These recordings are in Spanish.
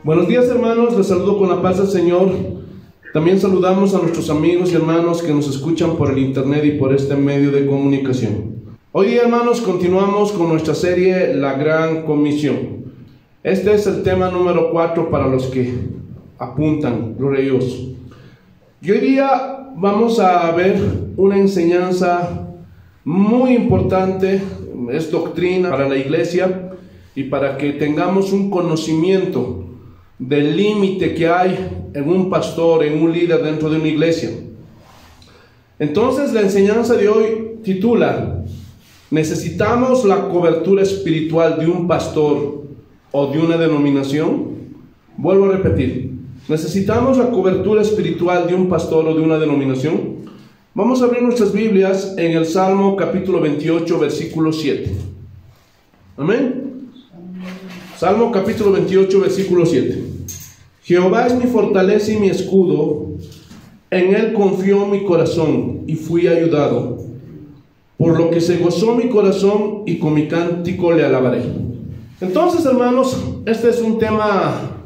Buenos días, hermanos, les saludo con la paz del Señor. También saludamos a nuestros amigos y hermanos que nos escuchan por el internet y por este medio de comunicación. Hoy día, hermanos, continuamos con nuestra serie La Gran Comisión. Este es el tema número 4 para los que apuntan, gloria a Dios. Y hoy día vamos a ver una enseñanza muy importante, es doctrina para la iglesia y para que tengamos un conocimiento del límite que hay en un pastor, en un líder dentro de una iglesia. Entonces la enseñanza de hoy titula: ¿necesitamos la cobertura espiritual de un pastor o de una denominación? Vuelvo a repetir, ¿necesitamos la cobertura espiritual de un pastor o de una denominación? Vamos a abrir nuestras Biblias en el Salmo capítulo 28, versículo 7. Amén. Salmo capítulo 28, versículo 7. Jehová es mi fortaleza y mi escudo, en él confió mi corazón y fui ayudado. Por lo que se gozó mi corazón y con mi cántico le alabaré. Entonces, hermanos, este es un tema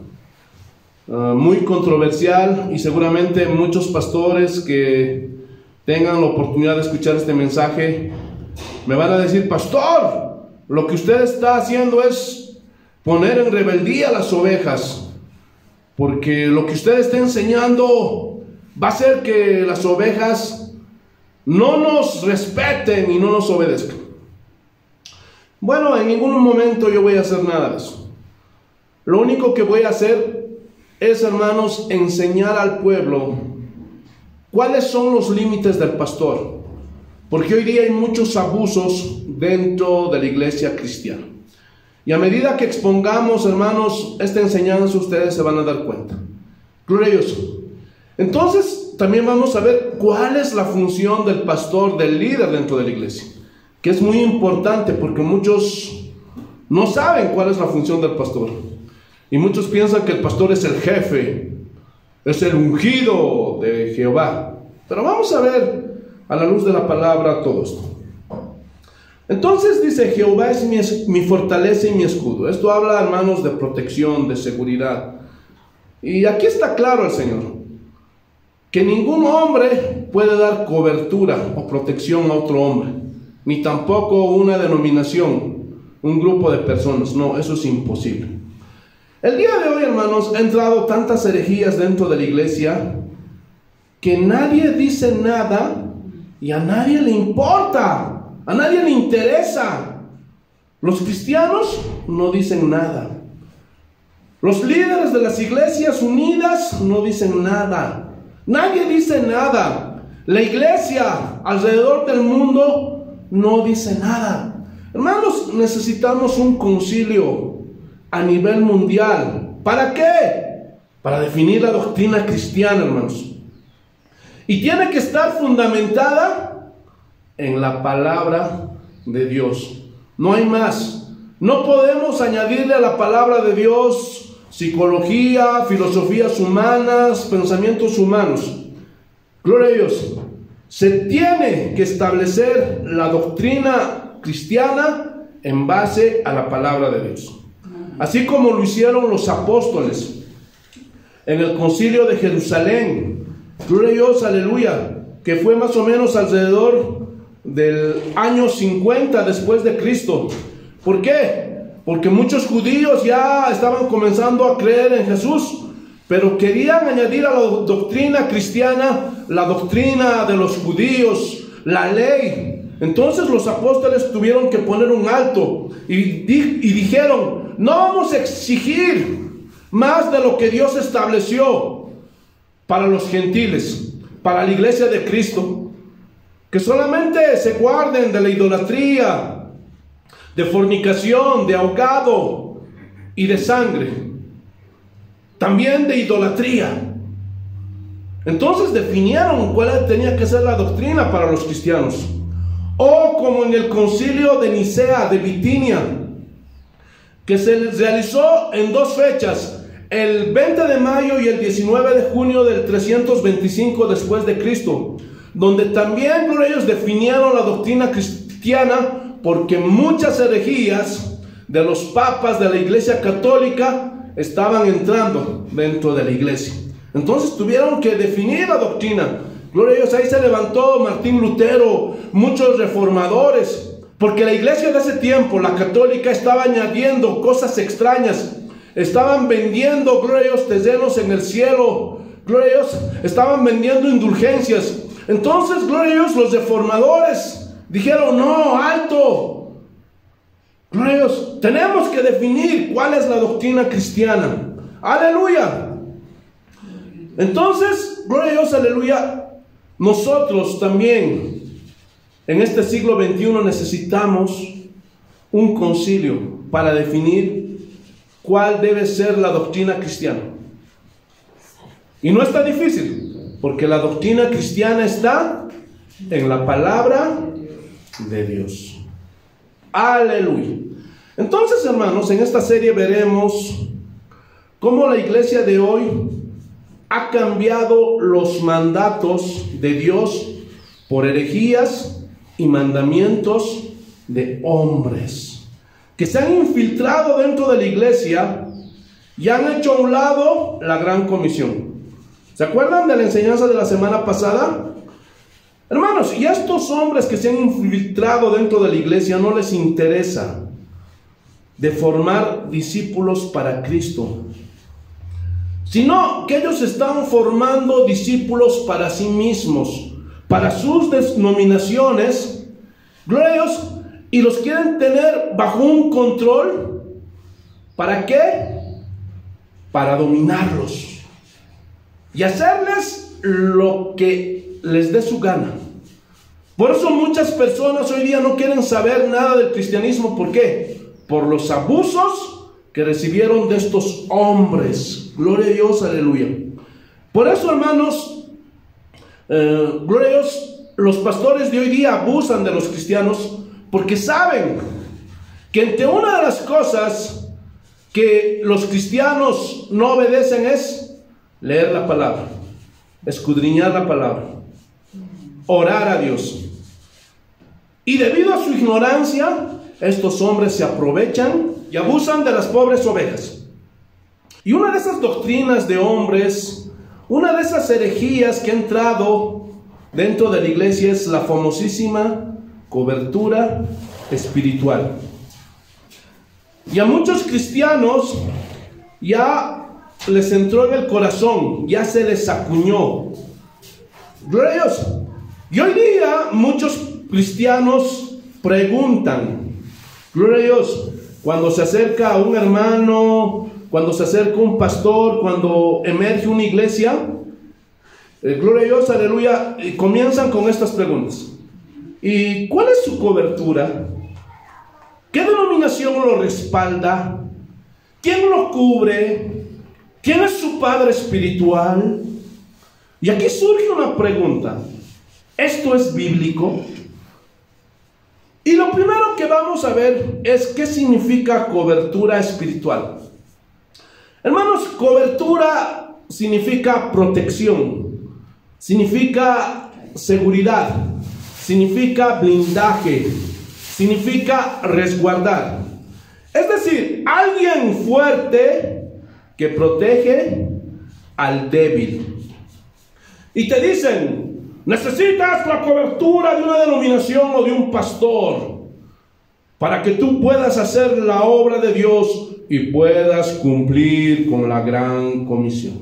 muy controversial y seguramente muchos pastores que tengan la oportunidad de escuchar este mensaje me van a decir: pastor, lo que usted está haciendo es poner en rebeldía a las ovejas, porque lo que usted está enseñando va a hacer que las ovejas no nos respeten y no nos obedezcan. Bueno, en ningún momento yo voy a hacer nada de eso. Lo único que voy a hacer es, hermanos, enseñar al pueblo cuáles son los límites del pastor, porque hoy día hay muchos abusos dentro de la iglesia cristiana. Y a medida que expongamos, hermanos, esta enseñanza, ustedes se van a dar cuenta. Glorioso. Entonces, también vamos a ver cuál es la función del pastor, del líder dentro de la iglesia, que es muy importante porque muchos no saben cuál es la función del pastor. Y muchos piensan que el pastor es el jefe, es el ungido de Jehová. Pero vamos a ver a la luz de la palabra todo esto. Entonces dice: Jehová es mi fortaleza y mi escudo. Esto habla, hermanos, de protección, de seguridad. Y aquí está claro el Señor, que ningún hombre puede dar cobertura o protección a otro hombre, ni tampoco una denominación, un grupo de personas. No, eso es imposible. El día de hoy, hermanos, ha entrado tantas herejías dentro de la iglesia que nadie dice nada y a nadie le importa. A nadie le interesa. Los cristianos no dicen nada. Los líderes de las iglesias unidas no dicen nada. Nadie dice nada. La iglesia alrededor del mundo no dice nada. Hermanos, necesitamos un concilio a nivel mundial. ¿Para qué? Para definir la doctrina cristiana, hermanos. Y tiene que estar fundamentada en la palabra de Dios. No hay más. No podemos añadirle a la palabra de Dios psicología, filosofías humanas, pensamientos humanos. Gloria a Dios. Se tiene que establecer la doctrina cristiana en base a la palabra de Dios, así como lo hicieron los apóstoles en el concilio de Jerusalén. Gloria a Dios, aleluya, que fue más o menos alrededor del año 50 después de Cristo. ¿Por qué? Porque muchos judíos ya estaban comenzando a creer en Jesús, pero querían añadir a la doctrina cristiana la doctrina de los judíos, la ley. Entonces los apóstoles tuvieron que poner un alto y dijeron: no vamos a exigir más de lo que Dios estableció para los gentiles, para la iglesia de Cristo. Que solamente se guarden de la idolatría, de fornicación, de ahogado y de sangre. También de idolatría. Entonces definieron cuál tenía que ser la doctrina para los cristianos. O como en el concilio de Nicea, de Bitinia, que se realizó en dos fechas, el 20 de mayo y el 19 de junio del 325 después de Cristo, donde también ellos definieron la doctrina cristiana, porque muchas herejías de los papas de la Iglesia Católica estaban entrando dentro de la iglesia. Entonces tuvieron que definir la doctrina. Gloria a Dios, ahí se levantó Martín Lutero, muchos reformadores, porque la iglesia de ese tiempo, la católica, estaba añadiendo cosas extrañas. Estaban vendiendo, gloria a Dios, terrenos en el cielo. Gloria a Dios, estaban vendiendo indulgencias. Entonces, gloria a Dios, los reformadores dijeron, no, alto. Gloria a Dios, tenemos que definir cuál es la doctrina cristiana. Aleluya. Entonces, gloria a Dios, aleluya. Nosotros también, en este siglo XXI, necesitamos un concilio para definir cuál debe ser la doctrina cristiana. Y no está difícil, porque la doctrina cristiana está en la palabra de Dios. Aleluya. Entonces, hermanos, en esta serie veremos cómo la iglesia de hoy ha cambiado los mandatos de Dios por herejías y mandamientos de hombres que se han infiltrado dentro de la iglesia y han hecho a un lado la gran comisión. ¿Se acuerdan de la enseñanza de la semana pasada? Hermanos, y a estos hombres que se han infiltrado dentro de la iglesia no les interesa de formar discípulos para Cristo, sino que ellos están formando discípulos para sí mismos, para sus denominaciones, gloria a Dios, y los quieren tener bajo un control. ¿Para qué? Para dominarlos y hacerles lo que les dé su gana. Por eso muchas personas hoy día no quieren saber nada del cristianismo. ¿Por qué? Por los abusos que recibieron de estos hombres. Gloria a Dios, aleluya. Por eso, hermanos, gloria a Dios, los pastores de hoy día abusan de los cristianos, porque saben que entre una de las cosas que los cristianos no obedecen es leer la palabra, escudriñar la palabra, orar a Dios. Y debido a su ignorancia, estos hombres se aprovechan y abusan de las pobres ovejas. Y una de esas doctrinas de hombres, una de esas herejías que ha entrado dentro de la iglesia es la famosísima cobertura espiritual. Y a muchos cristianos ya les entró en el corazón, ya se les acuñó. Gloria a Dios. Y hoy día muchos cristianos preguntan, gloria a Dios, cuando se acerca a un hermano, cuando se acerca un pastor, cuando emerge una iglesia, gloria a Dios, aleluya, y comienzan con estas preguntas. ¿Y cuál es su cobertura? ¿Qué denominación lo respalda? ¿Quién lo cubre? ¿Quién es su padre espiritual? Y aquí surge una pregunta. ¿Esto es bíblico? Y lo primero que vamos a ver es qué significa cobertura espiritual. Hermanos, cobertura significa protección, significa seguridad, significa blindaje, significa resguardar. Es decir, alguien fuerte que protege al débil. Y te dicen, necesitas la cobertura de una denominación o de un pastor para que tú puedas hacer la obra de Dios y puedas cumplir con la gran comisión.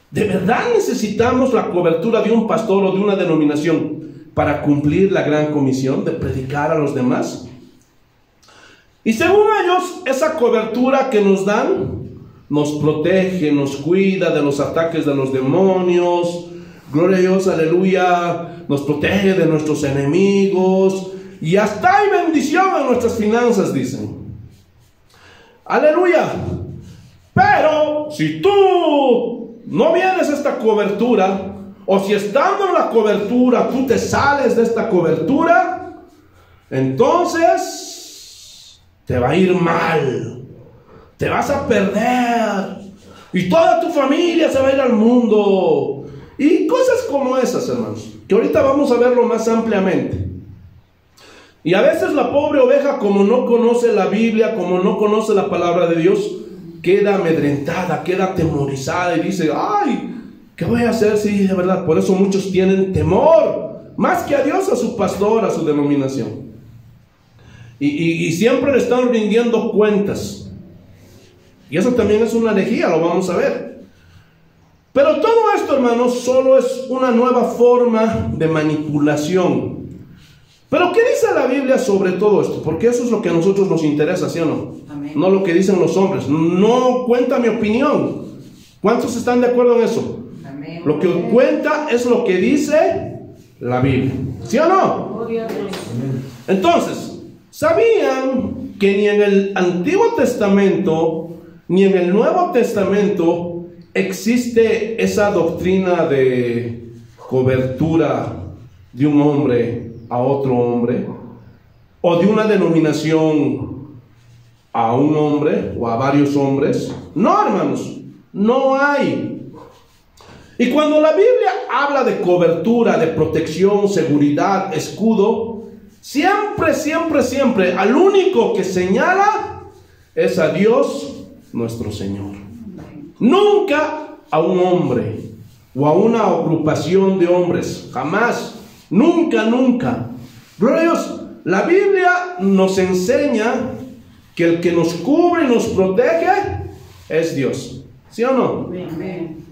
¿De verdad necesitamos la cobertura de un pastor o de una denominación para cumplir la gran comisión de predicar a los demás? Y según ellos, esa cobertura que nos dan nos protege, nos cuida de los ataques de los demonios. Gloria a Dios, aleluya, nos protege de nuestros enemigos y hasta hay bendición en nuestras finanzas, dicen. Aleluya. Pero si tú no vienes a esta cobertura, o si estando en la cobertura tú te sales de esta cobertura, entonces te va a ir mal, te vas a perder y toda tu familia se va a ir al mundo. Y cosas como esas, hermanos, que ahorita vamos a verlo más ampliamente. Y a veces la pobre oveja, como no conoce la Biblia, como no conoce la palabra de Dios, queda amedrentada, queda atemorizada y dice, ay, ¿qué voy a hacer? Sí, de verdad, por eso muchos tienen temor, más que a Dios, a su pastor, a su denominación. Y siempre le están rindiendo cuentas. Y eso también es una herejía, lo vamos a ver. Pero todo esto, hermanos, solo es una nueva forma de manipulación. Pero ¿qué dice la Biblia sobre todo esto? Porque eso es lo que a nosotros nos interesa, ¿sí o no? Amén. No lo que dicen los hombres. No cuenta mi opinión. ¿Cuántos están de acuerdo en eso? Amén. Lo que cuenta es lo que dice la Biblia, ¿sí o no? Entonces, ¿sabían que ni en el Antiguo Testamento ni en el Nuevo Testamento existe esa doctrina de cobertura de un hombre a otro hombre, o de una denominación a un hombre o a varios hombres? No, hermanos, no hay. Y cuando la Biblia habla de cobertura, de protección, seguridad, escudo, siempre, siempre, siempre al único que señala es a Dios nuestro Señor. Nunca a un hombre o a una agrupación de hombres, jamás. Nunca, nunca. Gloria a Dios, la Biblia nos enseña que el que nos cubre y nos protege es Dios, ¿sí o no? Amén.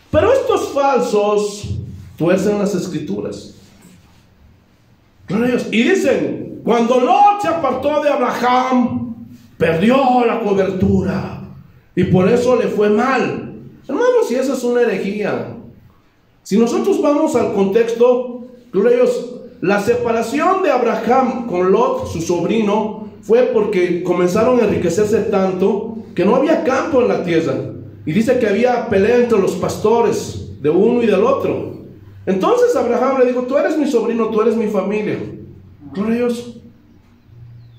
Pero estos falsos tuercen las escrituras. Gloria a Dios. Y dicen, cuando Lot se apartó de Abraham, perdió la cobertura y por eso le fue mal. Hermanos, si esa es una herejía. Si nosotros vamos al contexto, gloria a Dios, la separación de Abraham con Lot, su sobrino, fue porque comenzaron a enriquecerse tanto que no había campo en la tierra. Y dice que había pelea entre los pastores de uno y del otro. Entonces Abraham le dijo, tú eres mi sobrino, tú eres mi familia. Gloria a Dios.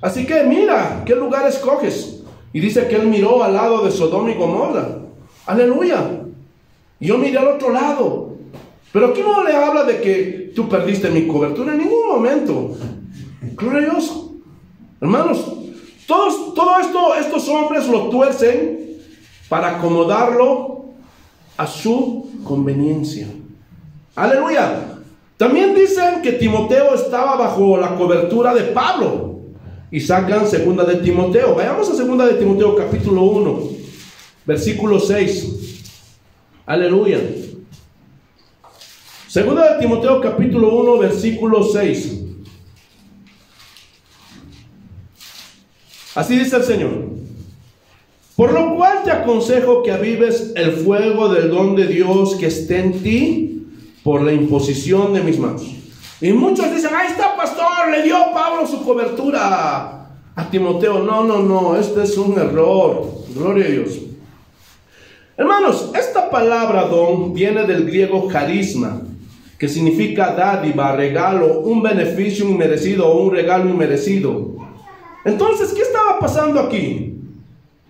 Así que mira, ¿qué lugar escoges? Y dice que él miró al lado de Sodoma y Gomorra. Aleluya. Y yo miré al otro lado. Pero aquí no le habla de que tú perdiste mi cobertura en ningún momento. Gloria a Dios. Hermanos, todo esto, estos hombres lo tuercen para acomodarlo a su conveniencia. Aleluya. También dicen que Timoteo estaba bajo la cobertura de Pablo. Y sacan segunda de Timoteo. Vayamos a segunda de Timoteo capítulo 1, versículo 6. Aleluya. Segunda de Timoteo capítulo 1, versículo 6. Así dice el Señor. Por lo cual te aconsejo que avives el fuego del don de Dios que esté en ti por la imposición de mis manos. Y muchos dicen, ahí está, pastor, le dio Pablo su cobertura a Timoteo. No, este es un error. Gloria a Dios. Hermanos, esta palabra don viene del griego carisma, que significa dádiva, regalo, un beneficio inmerecido o un regalo inmerecido. Entonces, ¿qué estaba pasando aquí?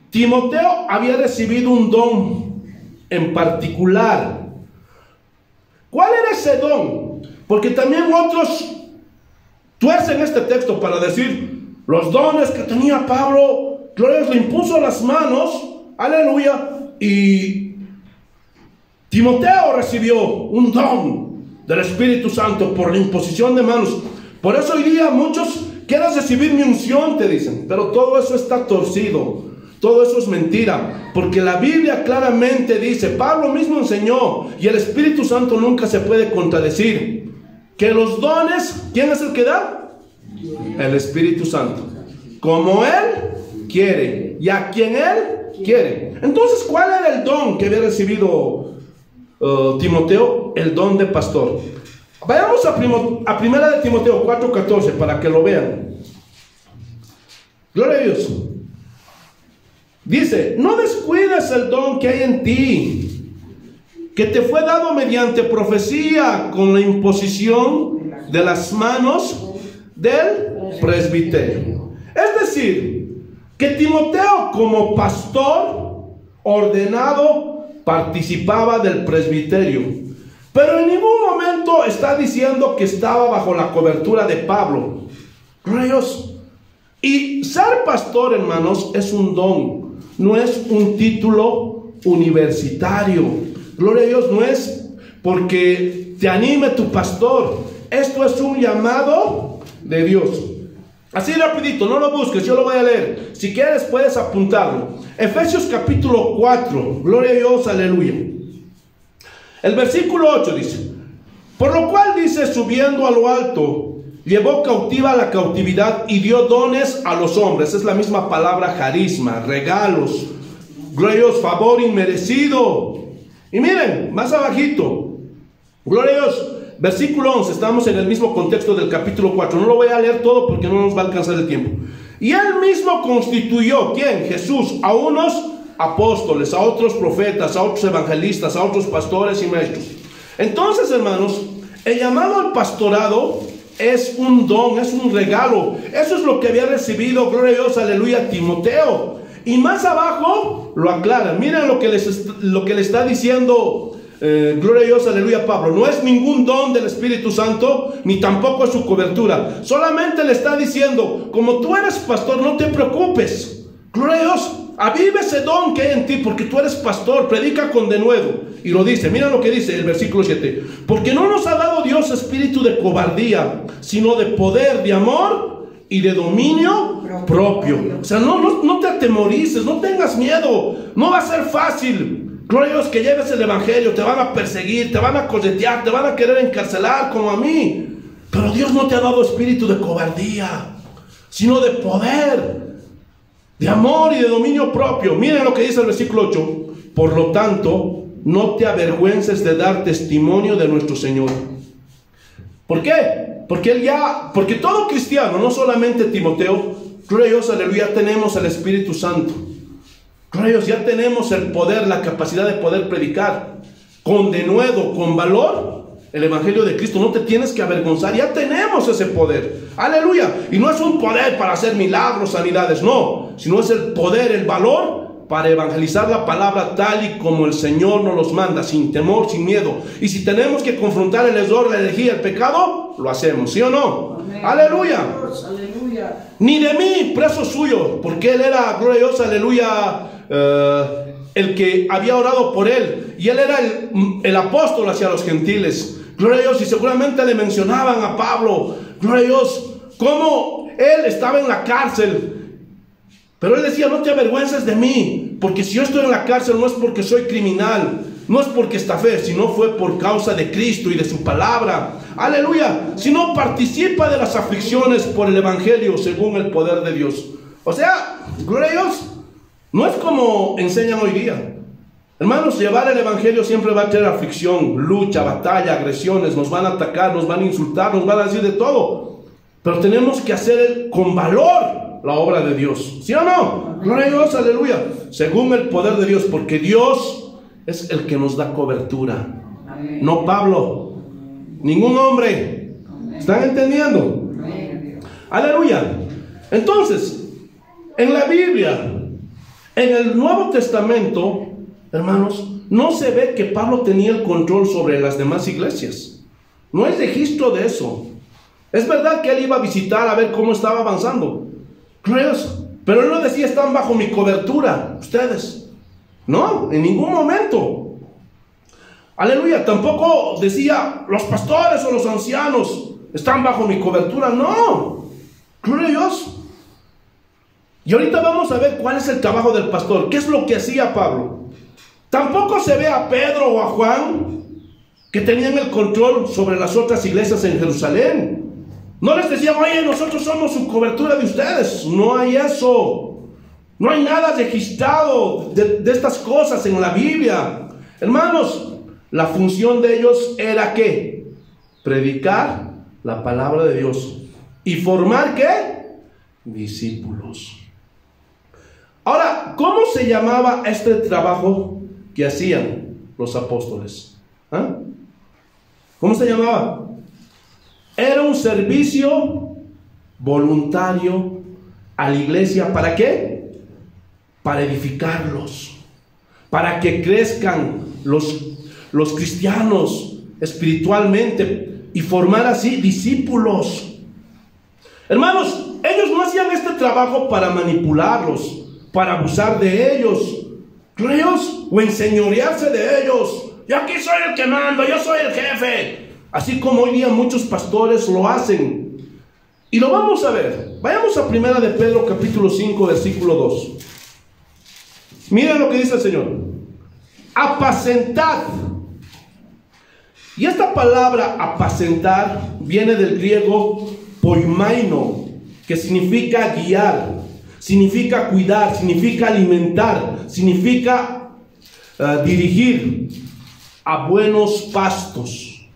Timoteo había recibido un don en particular. ¿Cuál era ese don? Porque también otros tuercen este texto para decir, los dones que tenía Pablo, Gloria le impuso las manos, aleluya, y Timoteo recibió un don del Espíritu Santo por la imposición de manos. Por eso hoy día muchos quieren recibir mi unción, te dicen, pero todo eso está torcido, todo eso es mentira, porque la Biblia claramente dice, Pablo mismo enseñó, y el Espíritu Santo nunca se puede contradecir, que los dones, ¿quién es el que da? El Espíritu Santo, como Él quiere, y a quien Él quiere. Entonces, ¿cuál era el don que había recibido Timoteo? El don de pastor. Vayamos a primera de Timoteo 4:14 para que lo vean. Gloria a Dios. Dice, no descuides el don que hay en ti, que te fue dado mediante profecía con la imposición de las manos del presbiterio. Es decir, que Timoteo como pastor ordenado participaba del presbiterio, pero en ningún momento está diciendo que estaba bajo la cobertura de Pablo. Gloria a Dios. Y ser pastor, hermanos, es un don. no es un título universitario. Gloria a Dios, no es porque te anime tu pastor. Esto es un llamado de Dios. Así rapidito, no lo busques, yo lo voy a leer. Si quieres puedes apuntarlo. Efesios capítulo 4, gloria a Dios, aleluya. El versículo 8 dice: por lo cual dice, subiendo a lo alto, llevó cautiva la cautividad y dio dones a los hombres. Es la misma palabra carisma, regalos, gloria a Dios, favor inmerecido. Y miren, más abajito, gloria a Dios, versículo 11, estamos en el mismo contexto del capítulo 4. No lo voy a leer todo porque no nos va a alcanzar el tiempo. Y él mismo constituyó, ¿quién? Jesús, a unos apóstoles, a otros profetas, a otros evangelistas, a otros pastores y maestros. Entonces, hermanos, el llamado al pastorado es un don, es un regalo. Eso es lo que había recibido, gloria a Dios, aleluya, Timoteo. Y más abajo lo aclara. Miren lo que le está diciendo, gloria a Dios, aleluya, Pablo. No es ningún don del Espíritu Santo, ni tampoco es su cobertura. Solamente le está diciendo, como tú eres pastor, no te preocupes. Gloria a Dios, aviva ese don que hay en ti, porque tú eres pastor, predica con denuedo. Y lo dice, mira lo que dice el versículo 7. Porque no nos ha dado Dios espíritu de cobardía, sino de poder, de amor y de dominio propio. O sea, no te atemorices, no tengas miedo. No va a ser fácil, gloria a Dios, que lleves el evangelio. Te van a perseguir, te van a coletear, te van a querer encarcelar como a mí. Pero Dios no te ha dado espíritu de cobardía, sino de poder, de amor y de dominio propio. Miren lo que dice el versículo 8. Por lo tanto, no te avergüences de dar testimonio de nuestro Señor. ¿Por qué? Porque todo cristiano, no solamente Timoteo, gloria a Dios, aleluya, ya tenemos el Espíritu Santo. Gloria a Dios, ya tenemos el poder, la capacidad de poder predicar con denuedo, con valor, el Evangelio de Cristo. No te tienes que avergonzar, ya tenemos ese poder. Aleluya. Y no es un poder para hacer milagros, sanidades, no, sino es el poder, el valor para evangelizar la palabra tal y como el Señor nos los manda, sin temor, sin miedo. Y si tenemos que confrontar el error, la herejía, el pecado, lo hacemos, ¿sí o no? Amén. Aleluya. Aleluya. Ni de mí, preso suyo, porque él era, gloria a Dios, aleluya, el que había orado por él, y él era el apóstol hacia los gentiles. Gloria a Dios, y seguramente le mencionaban a Pablo, gloria a Dios, cómo él estaba en la cárcel. Pero él decía, no te avergüences de mí, porque si yo estoy en la cárcel no es porque soy criminal, no es porque estafé, sino fue por causa de Cristo y de su palabra. Aleluya. Sino participa de las aflicciones por el evangelio según el poder de Dios. O sea, gloria a Dios, no es como enseñan hoy día. Hermanos, llevar el evangelio siempre va a tener aflicción, lucha, batalla, agresiones. Nos van a atacar, nos van a insultar, nos van a decir de todo. Pero tenemos que hacer con valor la obra de Dios, ¿sí o no? Gloria a Dios, aleluya. Según el poder de Dios, porque Dios es el que nos da cobertura. Amén. No Pablo, ningún hombre. Amén. ¿Están entendiendo? Amén. Aleluya. Entonces, en la Biblia, en el Nuevo Testamento, hermanos, no se ve que Pablo tenía el control sobre las demás iglesias. No hay registro de eso. Es verdad que él iba a visitar a ver cómo estaba avanzando, pero él no decía, están bajo mi cobertura ustedes. No, en ningún momento. Aleluya. Tampoco decía, los pastores o los ancianos están bajo mi cobertura. No, gloria a Dios. Y ahorita vamos a ver cuál es el trabajo del pastor. ¿Qué es lo que hacía Pablo? Tampoco se ve a Pedro o a Juan que tenían el control sobre las otras iglesias en Jerusalén. No les decían, oye, nosotros somos su cobertura de ustedes. No hay eso. No hay nada registrado de estas cosas en la Biblia. Hermanos, la función de ellos era ¿qué? Predicar la palabra de Dios. ¿Y formar qué? Discípulos. Ahora, ¿cómo se llamaba este trabajo que hacían los apóstoles? ¿Ah? ¿Cómo se llamaba? Era un servicio voluntario a la iglesia. ¿Para qué? Para edificarlos, para que crezcan los cristianos espiritualmente y formar así discípulos. Hermanos, ellos no hacían este trabajo para manipularlos, para abusar de ellos, gloria a Dios, o enseñorearse de ellos. Yo aquí soy el que mando, yo soy el jefe, así como hoy día muchos pastores lo hacen. Y lo vamos a ver. Vayamos a 1 de Pedro capítulo 5 versículo 2. Miren lo que dice el Señor: apacentad. Y esta palabra apacentar viene del griego poimaino, que significa guiar, significa cuidar, significa alimentar, significa dirigir a buenos pastos.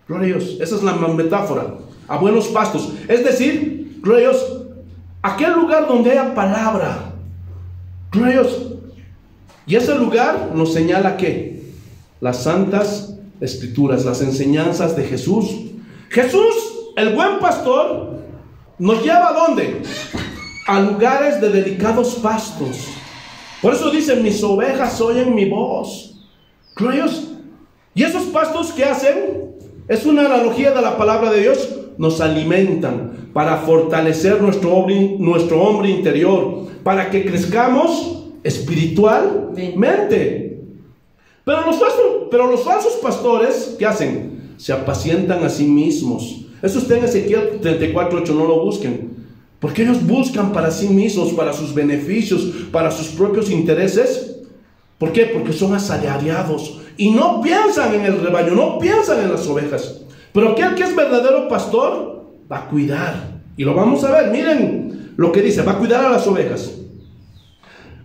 Gloria a Dios, esa es la metáfora, a buenos pastos. Es decir, gloria a Dios, aquel lugar donde haya palabra. Gloria a Dios. Y ese lugar nos señala ¿qué? Las santas escrituras, las enseñanzas de Jesús. Jesús, el buen pastor, nos lleva ¿a dónde? A lugares de delicados pastos. Por eso dice: mis ovejas oyen mi voz. Gloria a Dios. Y esos pastos, ¿qué hacen? Es una analogía de la palabra de Dios. Nos alimentan para fortalecer nuestro hombre interior, para que crezcamos espiritualmente. Pero los falsos pastores, ¿qué hacen? Se apacientan a sí mismos. Eso está en Ezequiel 34:8, no lo busquen. Porque ellos buscan para sí mismos, para sus beneficios, para sus propios intereses. ¿Por qué? Porque son asalariados y no piensan en el rebaño, no piensan en las ovejas. Pero aquel que es verdadero pastor va a cuidar. Y lo vamos a ver, miren lo que dice: va a cuidar a las ovejas.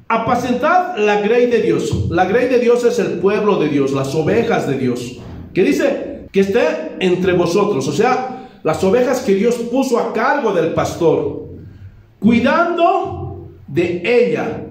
Apacentad la grey de Dios. La grey de Dios es el pueblo de Dios, las ovejas de Dios. Que dice que esté entre vosotros, o sea, las ovejas que Dios puso a cargo del pastor, cuidando de ella.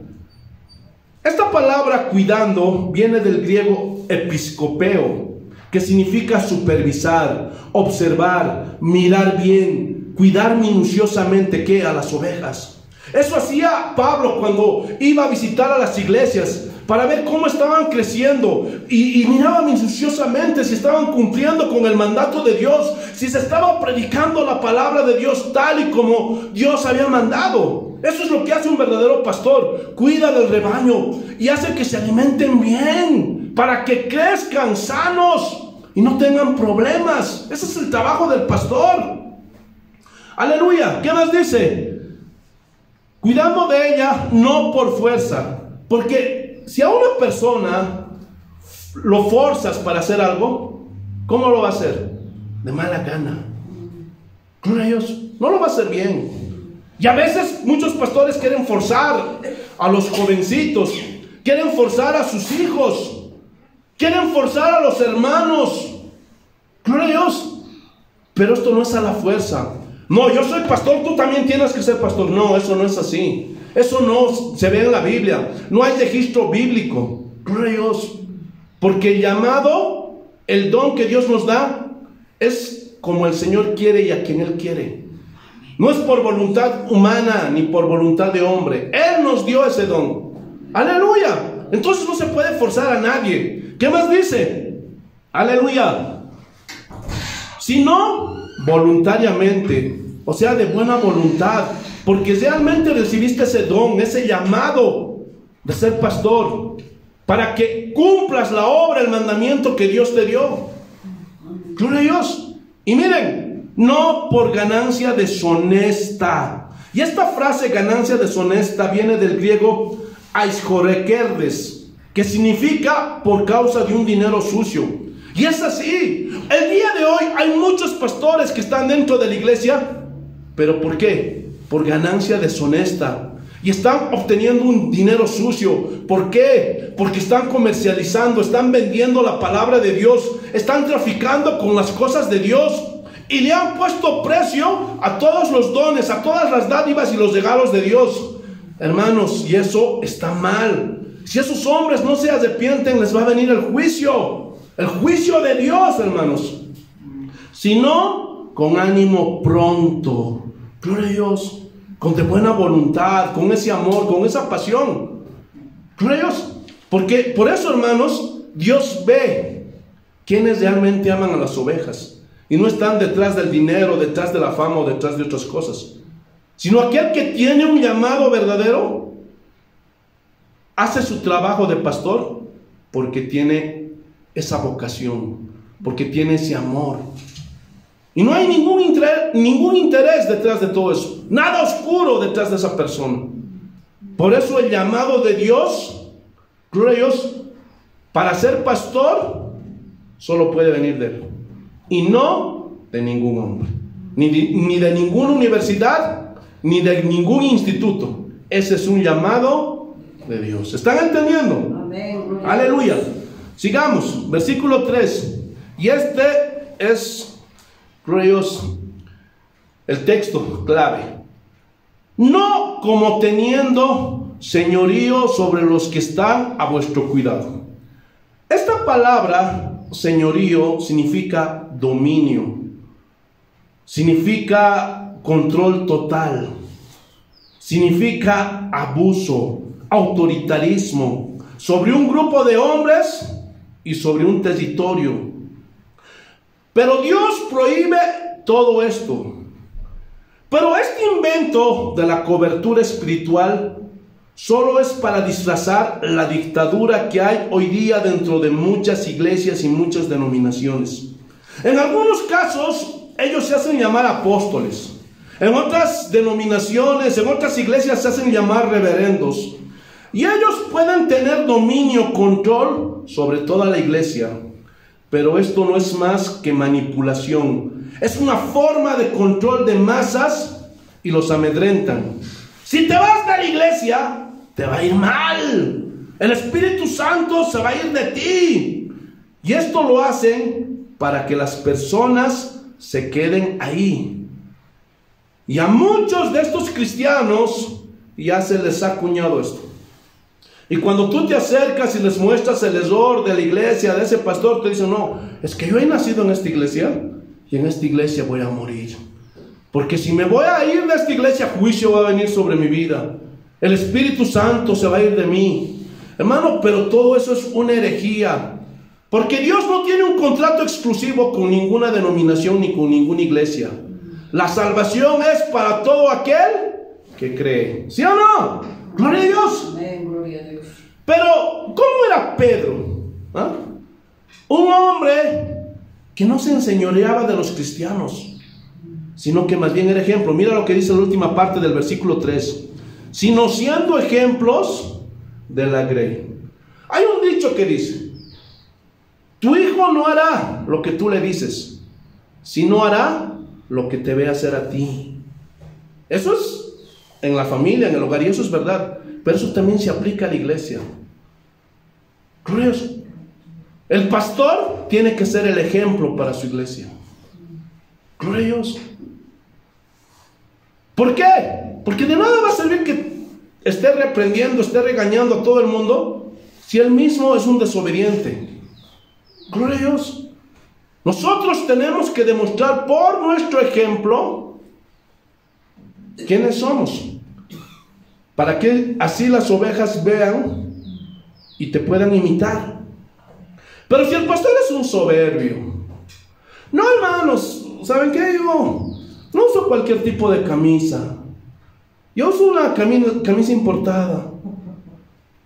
Esta palabra cuidando viene del griego episcopeo, que significa supervisar, observar, mirar bien, cuidar minuciosamente ¿qué? A las ovejas. Eso hacía Pablo cuando iba a visitar a las iglesias para ver cómo estaban creciendo y miraba minuciosamente si estaban cumpliendo con el mandato de Dios, si se estaba predicando la palabra de Dios tal y como Dios había mandado. Eso es lo que hace un verdadero pastor: cuida del rebaño y hace que se alimenten bien para que crezcan sanos y no tengan problemas. Ese es el trabajo del pastor. Aleluya. ¿Qué más dice? Cuidando de ella, no por fuerza. Porque si a una persona lo forzas para hacer algo, ¿cómo lo va a hacer? De mala gana. Gloria a Dios. No lo va a hacer bien. Y a veces muchos pastores quieren forzar a los jovencitos, quieren forzar a sus hijos, quieren forzar a los hermanos. Gloria a Dios. Pero esto no es a la fuerza. No, yo soy pastor, tú también tienes que ser pastor. No, eso no es así. Eso no se ve en la Biblia. No hay registro bíblico. Gloria a Dios. Porque el llamado, el don que Dios nos da, es como el Señor quiere y a quien Él quiere. No es por voluntad humana ni por voluntad de hombre. Él nos dio ese don. Aleluya. Entonces no se puede forzar a nadie. ¿Qué más dice? Aleluya. Sino voluntariamente, o sea, de buena voluntad, porque realmente recibiste ese don, ese llamado de ser pastor, para que cumplas la obra, el mandamiento que Dios te dio. Gloria a Dios. Y miren, no por ganancia deshonesta. Y esta frase ganancia deshonesta viene del griego aisjorekerdes, que significa por causa de un dinero sucio. Y es así. El día de hoy hay muchos pastores que están dentro de la iglesia, pero ¿por qué? Por ganancia deshonesta. Y están obteniendo un dinero sucio. ¿Por qué? Porque están comercializando, están vendiendo la palabra de Dios, están traficando con las cosas de Dios y le han puesto precio a todos los dones, a todas las dádivas y los regalos de Dios. Hermanos, y eso está mal. Si esos hombres no se arrepienten, les va a venir el juicio de Dios, hermanos. Si no, con ánimo pronto. Gloria a Dios. Con de buena voluntad, con ese amor, con esa pasión. Gloria a Dios. Porque por eso, hermanos, Dios ve quienes realmente aman a las ovejas y no están detrás del dinero, detrás de la fama o detrás de otras cosas, sino aquel que tiene un llamado verdadero hace su trabajo de pastor porque tiene esa vocación, porque tiene ese amor. Y no hay ningún interés detrás de todo eso, nada oscuro detrás de esa persona. Por eso el llamado de Dios, gloria a Dios, para ser pastor, solo puede venir de Él, y no de ningún hombre, ni de ninguna universidad, ni de ningún instituto. Ese es un llamado de Dios. ¿Están entendiendo? Amén. Aleluya. Sigamos, versículo 3. Y este es, gloria a Dios, el texto clave. No como teniendo señorío sobre los que están a vuestro cuidado. Esta palabra señorío significa dominio, significa control total, significa abuso, autoritarismo sobre un grupo de hombres y sobre un territorio. Pero Dios prohíbe todo esto. Pero este invento de la cobertura espiritual solo es para disfrazar la dictadura que hay hoy día dentro de muchas iglesias y muchas denominaciones. En algunos casos, ellos se hacen llamar apóstoles. En otras denominaciones, en otras iglesias se hacen llamar reverendos. Y ellos pueden tener dominio, control sobre toda la iglesia. Pero esto no es más que manipulación. Es una forma de control de masas y los amedrentan. Si te vas de la iglesia, te va a ir mal. El Espíritu Santo se va a ir de ti. Y esto lo hacen para que las personas se queden ahí. Y a muchos de estos cristianos ya se les ha acuñado esto. Y cuando tú te acercas y les muestras el error de la iglesia, de ese pastor, te dicen, no, es que yo he nacido en esta iglesia y en esta iglesia voy a morir. Porque si me voy a ir de esta iglesia, juicio va a venir sobre mi vida. El Espíritu Santo se va a ir de mí. Hermano, pero todo eso es una herejía. Porque Dios no tiene un contrato exclusivo con ninguna denominación ni con ninguna iglesia. La salvación es para todo aquel que cree. ¿Sí o no? Gloria a Dios. Amén, gloria a Dios. Pero, ¿cómo era Pedro? ¿Ah? Un hombre que no se enseñoreaba de los cristianos, sino que más bien era ejemplo. Mira lo que dice la última parte del versículo 3. Sino siendo ejemplos de la grey. Hay un dicho que dice: tu hijo no hará lo que tú le dices, sino hará lo que te ve hacer a ti. Eso es en la familia, en el hogar, y eso es verdad. Pero eso también se aplica a la iglesia. Curioso. El pastor tiene que ser el ejemplo para su iglesia. Gloria a Dios. ¿Por qué? Porque de nada va a servir que esté reprendiendo, esté regañando a todo el mundo si él mismo es un desobediente. Gloria a Dios. Nosotros tenemos que demostrar por nuestro ejemplo quiénes somos, para que así las ovejas vean y te puedan imitar. Pero si el pastor es un soberbio, no, hermanos, ¿saben qué? Yo no uso cualquier tipo de camisa. Yo uso una camisa importada.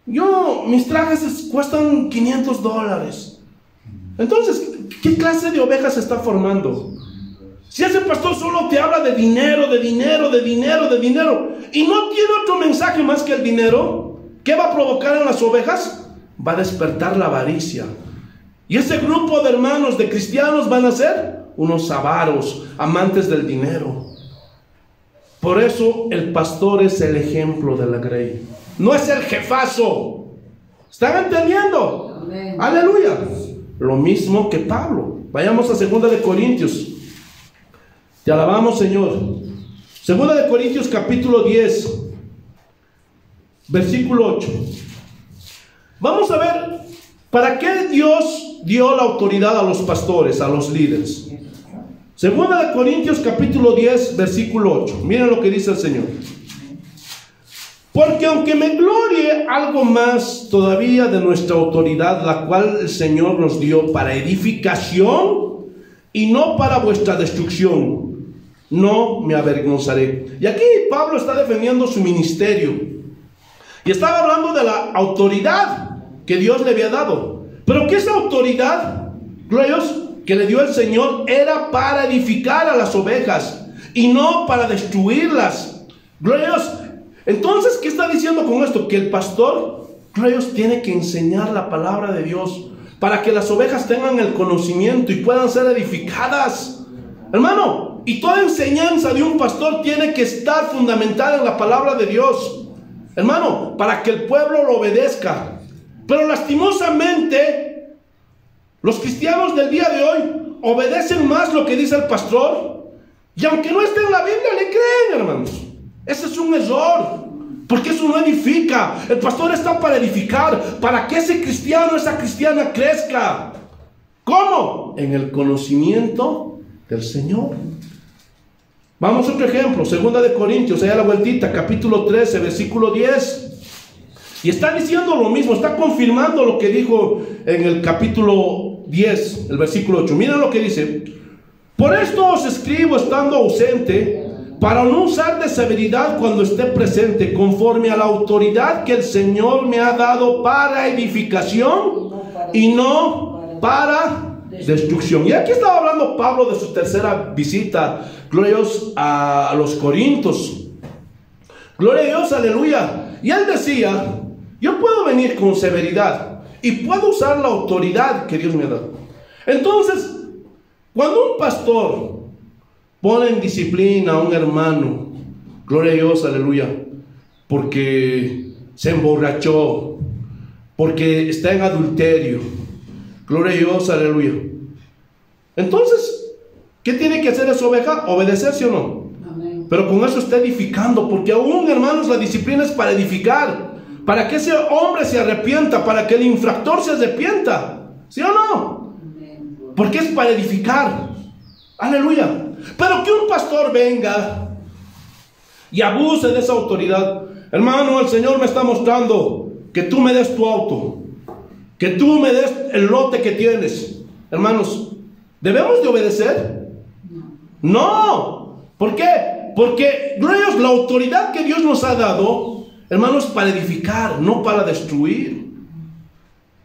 Mis trajes cuestan $500. Entonces, ¿qué clase de ovejas se está formando? Si ese pastor solo te habla de dinero, de dinero, de dinero, de dinero, y no tiene otro mensaje más que el dinero, ¿qué va a provocar en las ovejas? Va a despertar la avaricia. Y ese grupo de hermanos, de cristianos, van a ser unos avaros, amantes del dinero. Por eso el pastor es el ejemplo de la grey, no es el jefazo. ¿Están entendiendo? Amén. Aleluya. Lo mismo que Pablo. Vayamos a 2 de Corintios. Te alabamos, Señor. 2 de Corintios capítulo 10, versículo 8. Vamos a ver para qué Dios dio la autoridad a los pastores, a los líderes. 2 de Corintios capítulo 10, versículo 8. Miren lo que dice el Señor. Porque aunque me glorie algo más todavía de nuestra autoridad, la cual el Señor nos dio para edificación y no para vuestra destrucción, no me avergonzaré. Y aquí Pablo está defendiendo su ministerio. Y estaba hablando de la autoridad que Dios le había dado. Pero que esa autoridad, gloria a Dios, que le dio el Señor, era para edificar a las ovejas y no para destruirlas. Gloria a Dios. Entonces, ¿qué está diciendo con esto? Que el pastor, gloria a Dios, tiene que enseñar la palabra de Dios para que las ovejas tengan el conocimiento y puedan ser edificadas. Hermano, y toda enseñanza de un pastor tiene que estar fundamentada en la palabra de Dios, hermano, para que el pueblo lo obedezca. Pero lastimosamente, los cristianos del día de hoy obedecen más lo que dice el pastor, y aunque no esté en la Biblia, le creen, hermanos. Ese es un error, porque eso no edifica. El pastor está para edificar, para que ese cristiano, esa cristiana crezca. ¿Cómo? En el conocimiento del Señor. Vamos a otro ejemplo, 2 de Corintios, allá a la vueltita, capítulo 13, versículo 10. Y está diciendo lo mismo, está confirmando lo que dijo en el capítulo 10, el versículo 8. Miren lo que dice: por esto os escribo estando ausente, para no usar de severidad cuando esté presente, conforme a la autoridad que el Señor me ha dado para edificación y no para destrucción. Y aquí estaba hablando Pablo de su tercera visita, gloria a Dios, a los Corintios. Gloria a Dios, aleluya. Y él decía: yo puedo venir con severidad y puedo usar la autoridad que Dios me ha dado. Entonces, cuando un pastor pone en disciplina a un hermano, gloria a Dios, aleluya, porque se emborrachó, porque está en adulterio, gloria a Dios, aleluya, entonces, ¿qué tiene que hacer esa oveja? ¿Obedecerse o no? Amén. Pero con eso está edificando, porque aún, hermanos, la disciplina es para edificar, para que ese hombre se arrepienta, para que el infractor se arrepienta, ¿sí o no? Amén. Porque es para edificar, aleluya. Pero que un pastor venga y abuse de esa autoridad, hermano, el Señor me está mostrando que tú me des tu auto, que tú me des el lote que tienes. Hermanos, ¿debemos de obedecer? No. ¿Por qué? Porque, gloria a Dios, la autoridad que Dios nos ha dado, hermanos, para edificar, no para destruir.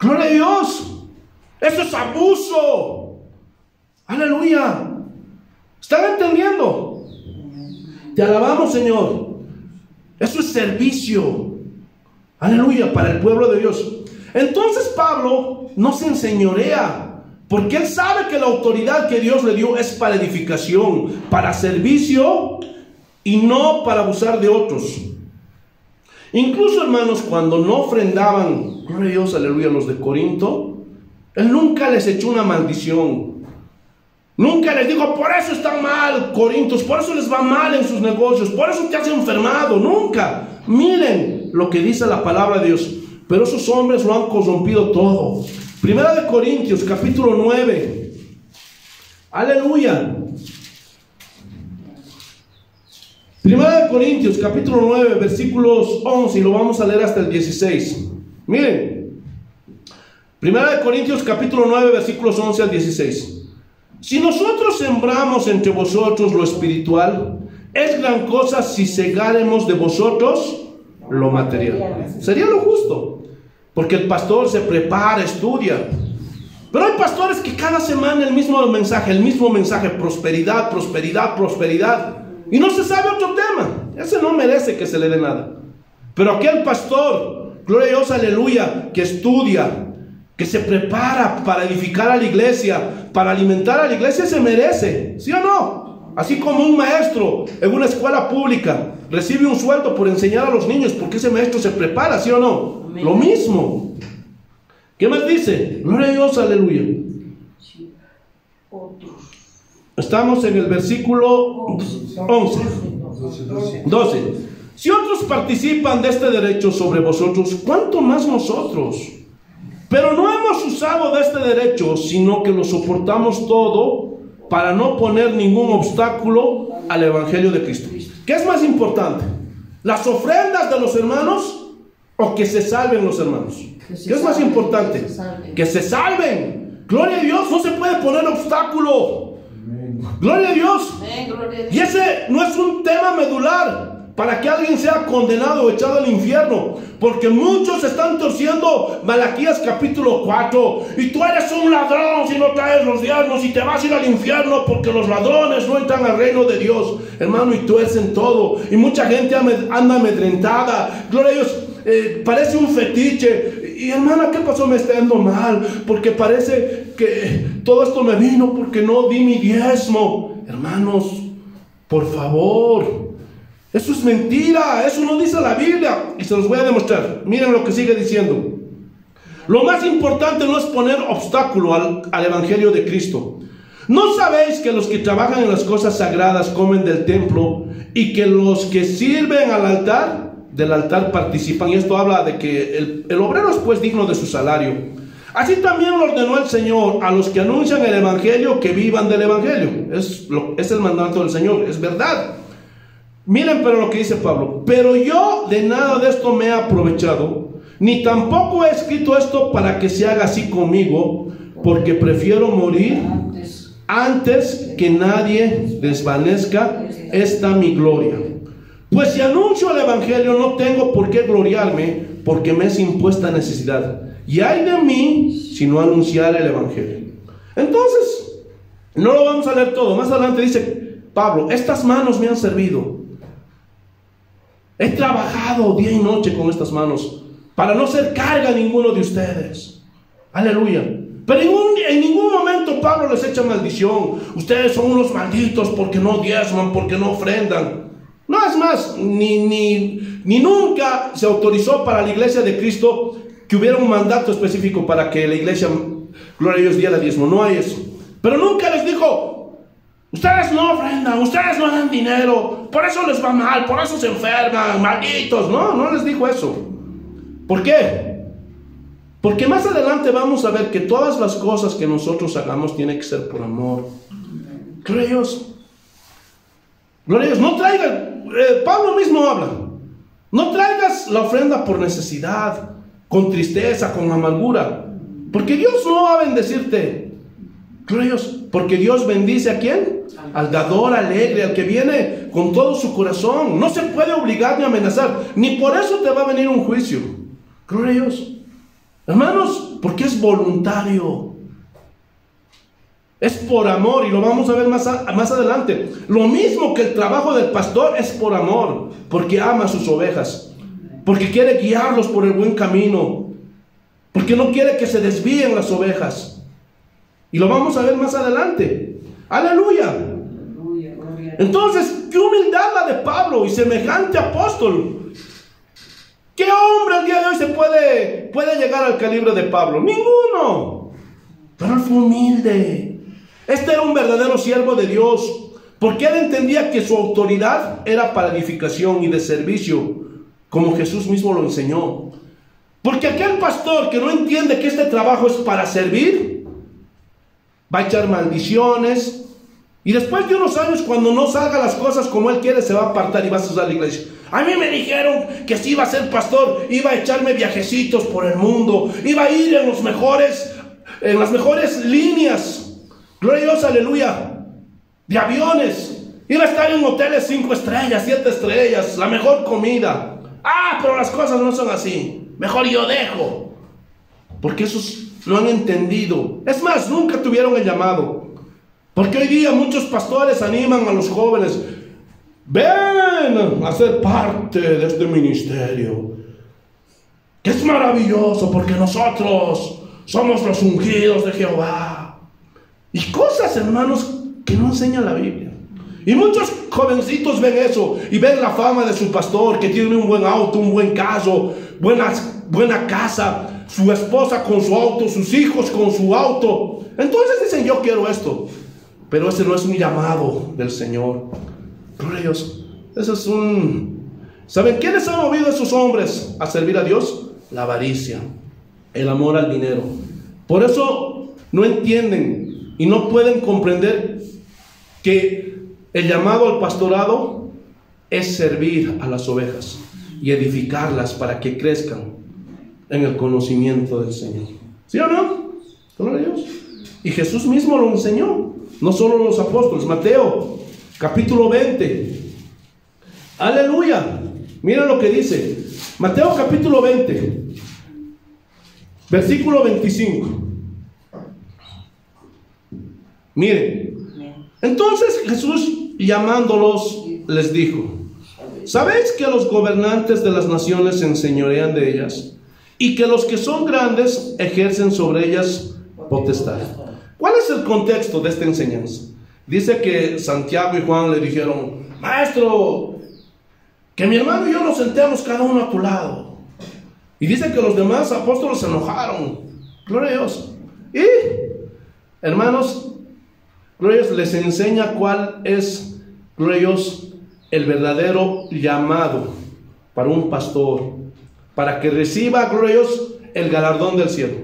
Gloria a Dios. Eso es abuso. Aleluya. ¿Están entendiendo? Te alabamos, Señor. Eso es servicio. Aleluya, para el pueblo de Dios. Entonces Pablo no se enseñorea, porque él sabe que la autoridad que Dios le dio es para edificación, para servicio y no para abusar de otros. Incluso, hermanos, cuando no ofrendaban, gloria a Dios, aleluya, los de Corinto, él nunca les echó una maldición. Nunca les dijo: por eso están mal, Corintios, por eso les va mal en sus negocios, por eso te has enfermado. Nunca. Miren lo que dice la palabra de Dios. Pero esos hombres lo han corrompido todo. 1 de Corintios, capítulo 9. Aleluya. 1 de Corintios, capítulo 9, versículos 11, y lo vamos a leer hasta el 16. Miren. 1 de Corintios, capítulo 9, versículos 11 al 16. Si nosotros sembramos entre vosotros lo espiritual, es gran cosa si segáremos de vosotros lo material. Sería lo justo, porque el pastor se prepara, estudia. Pero hay pastores que cada semana el mismo mensaje, prosperidad, prosperidad, prosperidad, y no se sabe otro tema. Ese no merece que se le dé nada. Pero aquel pastor, gloria a Dios, aleluya, que estudia, que se prepara para edificar a la iglesia, para alimentar a la iglesia, se merece, ¿sí o no? Así como un maestro en una escuela pública recibe un sueldo por enseñar a los niños, porque ese maestro se prepara, ¿sí o no? Amén. Lo mismo. ¿Qué más dice? Gloria a Dios, aleluya. Estamos en el versículo 12. Si otros participan de este derecho sobre vosotros, ¿cuánto más nosotros? Pero no hemos usado de este derecho, sino que lo soportamos todo para no poner ningún obstáculo al evangelio de Cristo. ¿Qué es más importante? ¿Las ofrendas de los hermanos o que se salven los hermanos? ¿Qué es más importante? Que se salven. Gloria a Dios, no se puede poner obstáculo. Gloria a Dios. Y ese no es un tema medular. para que alguien sea condenado o echado al infierno, porque muchos están torciendo Malaquías capítulo 4, y tú eres un ladrón si no traes los diezmos y te vas a ir al infierno porque los ladrones no entran al reino de Dios, hermano, y tuercen todo, y mucha gente anda amedrentada, gloria a Dios, parece un fetiche, y hermana, ¿qué pasó? Me está yendo mal, porque parece que todo esto me vino porque no di mi diezmo. Hermanos, por favor, eso es mentira, eso no dice la Biblia, y se los voy a demostrar. Miren lo que sigue diciendo. Lo más importante no es poner obstáculo al evangelio de Cristo. ¿No sabéis que los que trabajan en las cosas sagradas comen del templo, y que los que sirven del altar participan? Y esto habla de que el obrero es pues digno de su salario. Así también lo ordenó el Señor a los que anuncian el evangelio, que vivan del evangelio. Es el mandato del Señor, es verdad. Miren pero lo que dice Pablo: pero yo de nada de esto me he aprovechado, ni tampoco he escrito esto para que se haga así conmigo, porque prefiero morir antes que nadie desvanezca esta mi gloria. Pues si anuncio el evangelio, no tengo por qué gloriarme, porque me es impuesta necesidad. Y ay de mí si no anunciar el evangelio. Entonces, no lo vamos a leer todo. Más adelante dice Pablo: estas manos me han servido. He trabajado día y noche con estas manos para no ser carga a ninguno de ustedes. Aleluya. Pero en ningún momento Pablo les echa maldición. Ustedes son unos malditos porque no diezman, porque no ofrendan. No, es más, ni nunca se autorizó para la iglesia de Cristo que hubiera un mandato específico para que la iglesia, gloria a Dios, diera diezmo. No hay eso. Pero nunca les dijo: ustedes no ofrendan, ustedes no dan dinero, por eso les va mal, por eso se enferman, malditos. No les dijo eso. ¿Por qué? Porque más adelante vamos a ver que todas las cosas que nosotros hagamos tienen que ser por amor. Gloria a Dios. Gloria a Dios. No traigan, Pablo mismo habla, no traigas la ofrenda por necesidad, con tristeza, con amargura, porque Dios no va a bendecirte. Gloria a Dios. Porque Dios bendice ¿a quién? Al dador alegre, al que viene con todo su corazón. No se puede obligar ni amenazar, ni por eso te va a venir un juicio. Gloria a Dios. Hermanos, porque es voluntario, es por amor, y lo vamos a ver más adelante. Lo mismo que el trabajo del pastor es por amor, porque ama a sus ovejas, porque quiere guiarlos por el buen camino, porque no quiere que se desvíen las ovejas. Y lo vamos a ver más adelante. Aleluya. Entonces, qué humildad la de Pablo y semejante apóstol. ¿Qué hombre al día de hoy se puede llegar al calibre de Pablo? Ninguno. Pero él fue humilde. Este era un verdadero siervo de Dios, porque él entendía que su autoridad era para edificación y de servicio, como Jesús mismo lo enseñó. Porque aquel pastor que no entiende que este trabajo es para servir, va a echar maldiciones, y después de unos años, cuando no salga las cosas como él quiere, se va a apartar y va a usar la iglesia. A mí me dijeron que si iba a ser pastor, iba a echarme viajecitos por el mundo, iba a ir en las mejores líneas, gloria a Dios, aleluya, de aviones, iba a estar en hoteles 5 estrellas, 7 estrellas, la mejor comida. Pero las cosas no son así, mejor yo dejo, porque esos lo han entendido. Es más, nunca tuvieron el llamado. Porque hoy día muchos pastores animan a los jóvenes: ven a ser parte de este ministerio, que es maravilloso, porque nosotros somos los ungidos de Jehová. Y cosas, hermanos, que no enseña la Biblia. Y muchos jovencitos ven eso y ven la fama de su pastor, que tiene un buen auto, un buen carro, buena casa, su esposa con su auto, sus hijos con su auto. Entonces dicen: yo quiero esto. Pero ese no es un llamado del Señor. Gloria a Dios. Eso es ¿Saben qué les ha movido a esos hombres a servir a Dios? La avaricia, el amor al dinero. Por eso no entienden y no pueden comprender que el llamado al pastorado es servir a las ovejas y edificarlas para que crezcan en el conocimiento del Señor. ¿Sí o no? Gloria a Dios. Y Jesús mismo lo enseñó, no solo los apóstoles. Mateo capítulo 20. Aleluya. Miren lo que dice Mateo capítulo 20, versículo 25. Miren, entonces Jesús, llamándolos, les dijo: ¿sabéis que los gobernantes de las naciones se enseñorean de ellas, y que los que son grandes ejercen sobre ellas potestad? ¿Cuál es el contexto de esta enseñanza? Dice que Santiago y Juan le dijeron: maestro, que mi hermano y yo nos sentemos cada uno a tu lado. Y dice que los demás apóstoles se enojaron. Gloria a Dios. Y, hermanos, gloria a Dios, les enseña cuál es, gloria a Dios, el verdadero llamado para un pastor, para que reciba, gloria a Dios, el galardón del cielo.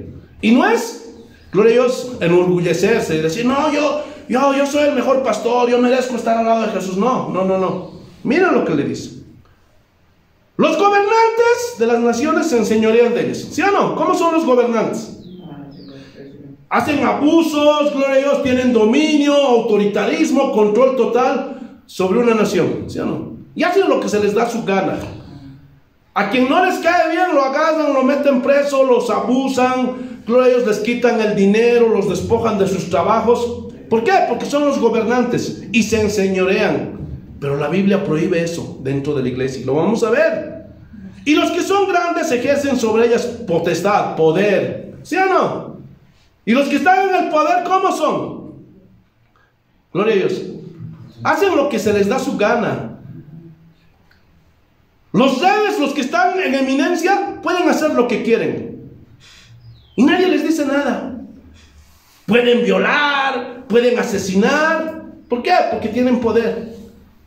Y no es, gloria a Dios, enorgullecerse y decir: no, yo soy el mejor pastor, yo merezco estar al lado de Jesús. No. Miren lo que le dice: los gobernantes de las naciones se enseñorean de ellos. ¿Sí o no? ¿Cómo son los gobernantes? Hacen abusos, gloria a Dios, tienen dominio, autoritarismo, control total sobre una nación. ¿Sí o no? Y hacen lo que se les da su gana. A quien no les cae bien lo agarran, lo meten preso, los abusan, gloria a Dios, les quitan el dinero, los despojan de sus trabajos. ¿Por qué? Porque son los gobernantes y se enseñorean. Pero la Biblia prohíbe eso dentro de la iglesia, y lo vamos a ver. Y los que son grandes ejercen sobre ellas potestad, poder. ¿Sí o no? Y los que están en el poder, ¿cómo son? Gloria a Dios. Hacen lo que se les da su gana. Los reyes, los que están en eminencia, pueden hacer lo que quieren. Y nadie les dice nada. Pueden violar, pueden asesinar. ¿Por qué? Porque tienen poder.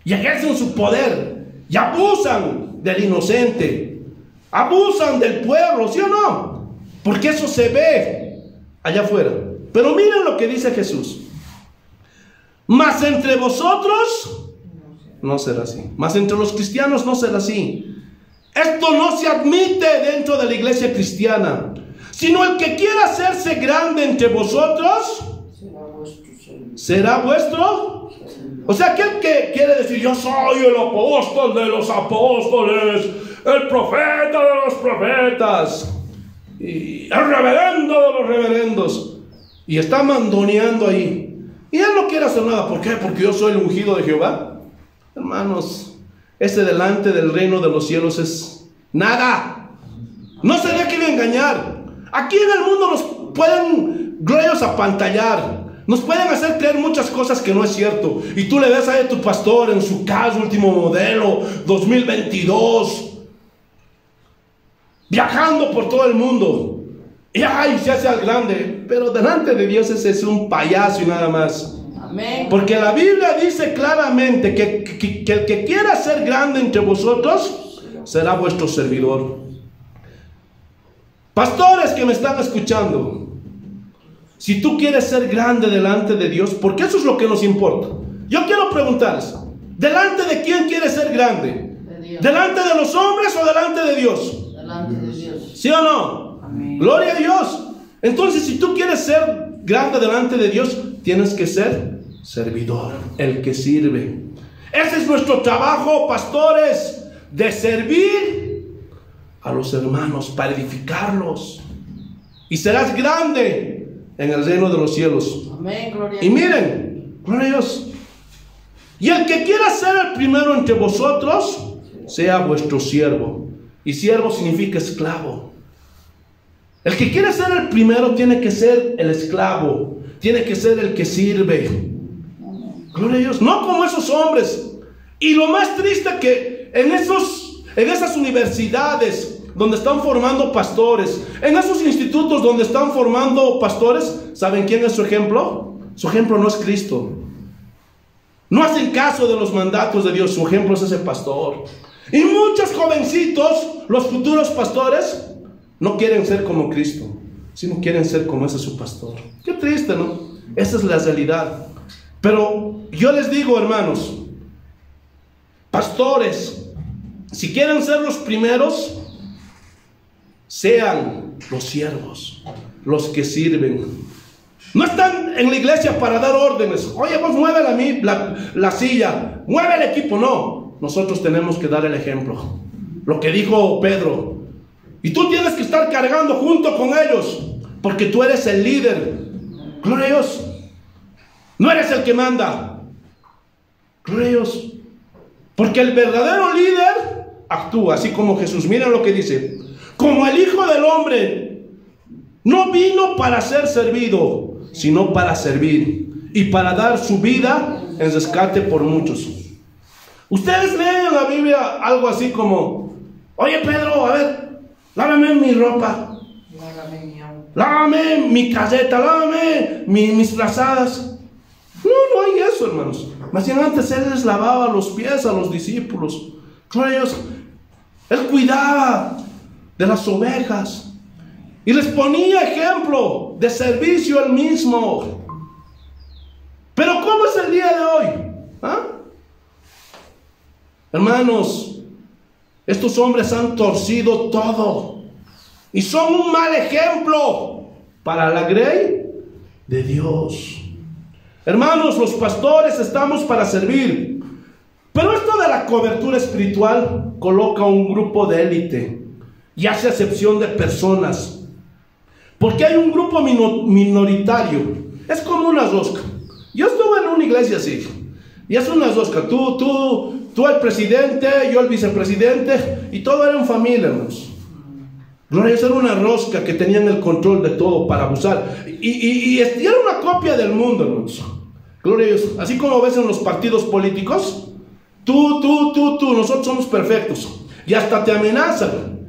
Y ejercen su poder. Y abusan del inocente. Abusan del pueblo, ¿sí o no? Porque eso se ve allá afuera. Pero miren lo que dice Jesús: mas entre vosotros no será así. Mas entre los cristianos no será así. Esto no se admite dentro de la iglesia cristiana, sino el que quiera hacerse grande entre vosotros será vuestro. O sea, aquel que quiere decir: yo soy el apóstol de los apóstoles, el profeta de los profetas, y el reverendo de los reverendos, y está mandoneando ahí, y él no quiere hacer nada. ¿Por qué? Porque yo soy el ungido de Jehová. Hermanos, ese delante del reino de los cielos es nada. No se dejen engañar. Aquí en el mundo nos pueden, glorios, apantallar. Nos pueden hacer creer muchas cosas que no es cierto. Y tú le ves a tu pastor en su carro último modelo 2022, viajando por todo el mundo, y ay, se hace al grande. Pero delante de Dios ese es un payaso y nada más. Amén. Porque la Biblia dice claramente que el que quiera ser grande entre vosotros será vuestro servidor. Pastores que me están escuchando, si tú quieres ser grande delante de Dios, porque eso es lo que nos importa. Yo quiero preguntarles: ¿delante de quién quieres ser grande? ¿Delante de los hombres o delante de Dios? Delante de Dios. ¿Sí o no? Amén. Gloria a Dios. Entonces, si tú quieres ser grande delante de Dios, tienes que ser servidor, el que sirve. Ese es nuestro trabajo, pastores, de servir a los hermanos para edificarlos. Y serás grande en el reino de los cielos. Amén, gloria a Dios. Y miren, gloria a Dios. Y el que quiera ser el primero entre vosotros, sea vuestro siervo. Y siervo significa esclavo. El que quiere ser el primero tiene que ser el esclavo, tiene que ser el que sirve. Gloria a Dios. No como esos hombres. Y lo más triste que en esas universidades donde están formando pastores, en esos institutos donde están formando pastores, ¿saben quién es su ejemplo? Su ejemplo no es Cristo. No hacen caso de los mandatos de Dios. Su ejemplo es ese pastor. Y muchos jovencitos, los futuros pastores, no quieren ser como Cristo, sino quieren ser como ese su pastor. Qué triste, ¿no? Esa es la realidad. Pero yo les digo, hermanos, pastores, si quieren ser los primeros, sean los siervos, los que sirven. No están en la iglesia para dar órdenes. Oye, vos mueve la silla, mueve el equipo. No, nosotros tenemos que dar el ejemplo. Lo que dijo Pedro. Y tú tienes que estar cargando junto con ellos, porque tú eres el líder. Gloria a Dios. No eres el que manda. Gloria a Dios. Porque el verdadero líder actúa así como Jesús. Miren lo que dice. Como el Hijo del Hombre no vino para ser servido, sino para servir y para dar su vida en rescate por muchos. Ustedes leen en la Biblia algo así como: oye Pedro, a ver, lávame mi ropa, lávame mi caseta, lávame mis frazadas. No hay eso, hermanos. Más bien antes Él les lavaba los pies a los discípulos. Gloria a Dios. Él cuidaba de las ovejas y les ponía ejemplo de servicio Él mismo. Pero ¿cómo es el día de hoy? Hermanos, estos hombres han torcido todo y son un mal ejemplo para la grey de Dios. Hermanos, los pastores estamos para servir, pero esto de la cobertura espiritual coloca un grupo de élite y hace acepción de personas, porque hay un grupo minoritario. Es como una rosca. Yo estuve en una iglesia así, y es una rosca. Tú el presidente, yo el vicepresidente, y todo era en familia, hermanos. Gloria a Dios, era una rosca que tenían el control de todo para abusar. Y era una copia del mundo, hermanos. Gloria a Dios. Así como ves en los partidos políticos, tú, nosotros somos perfectos. Y hasta te amenazan.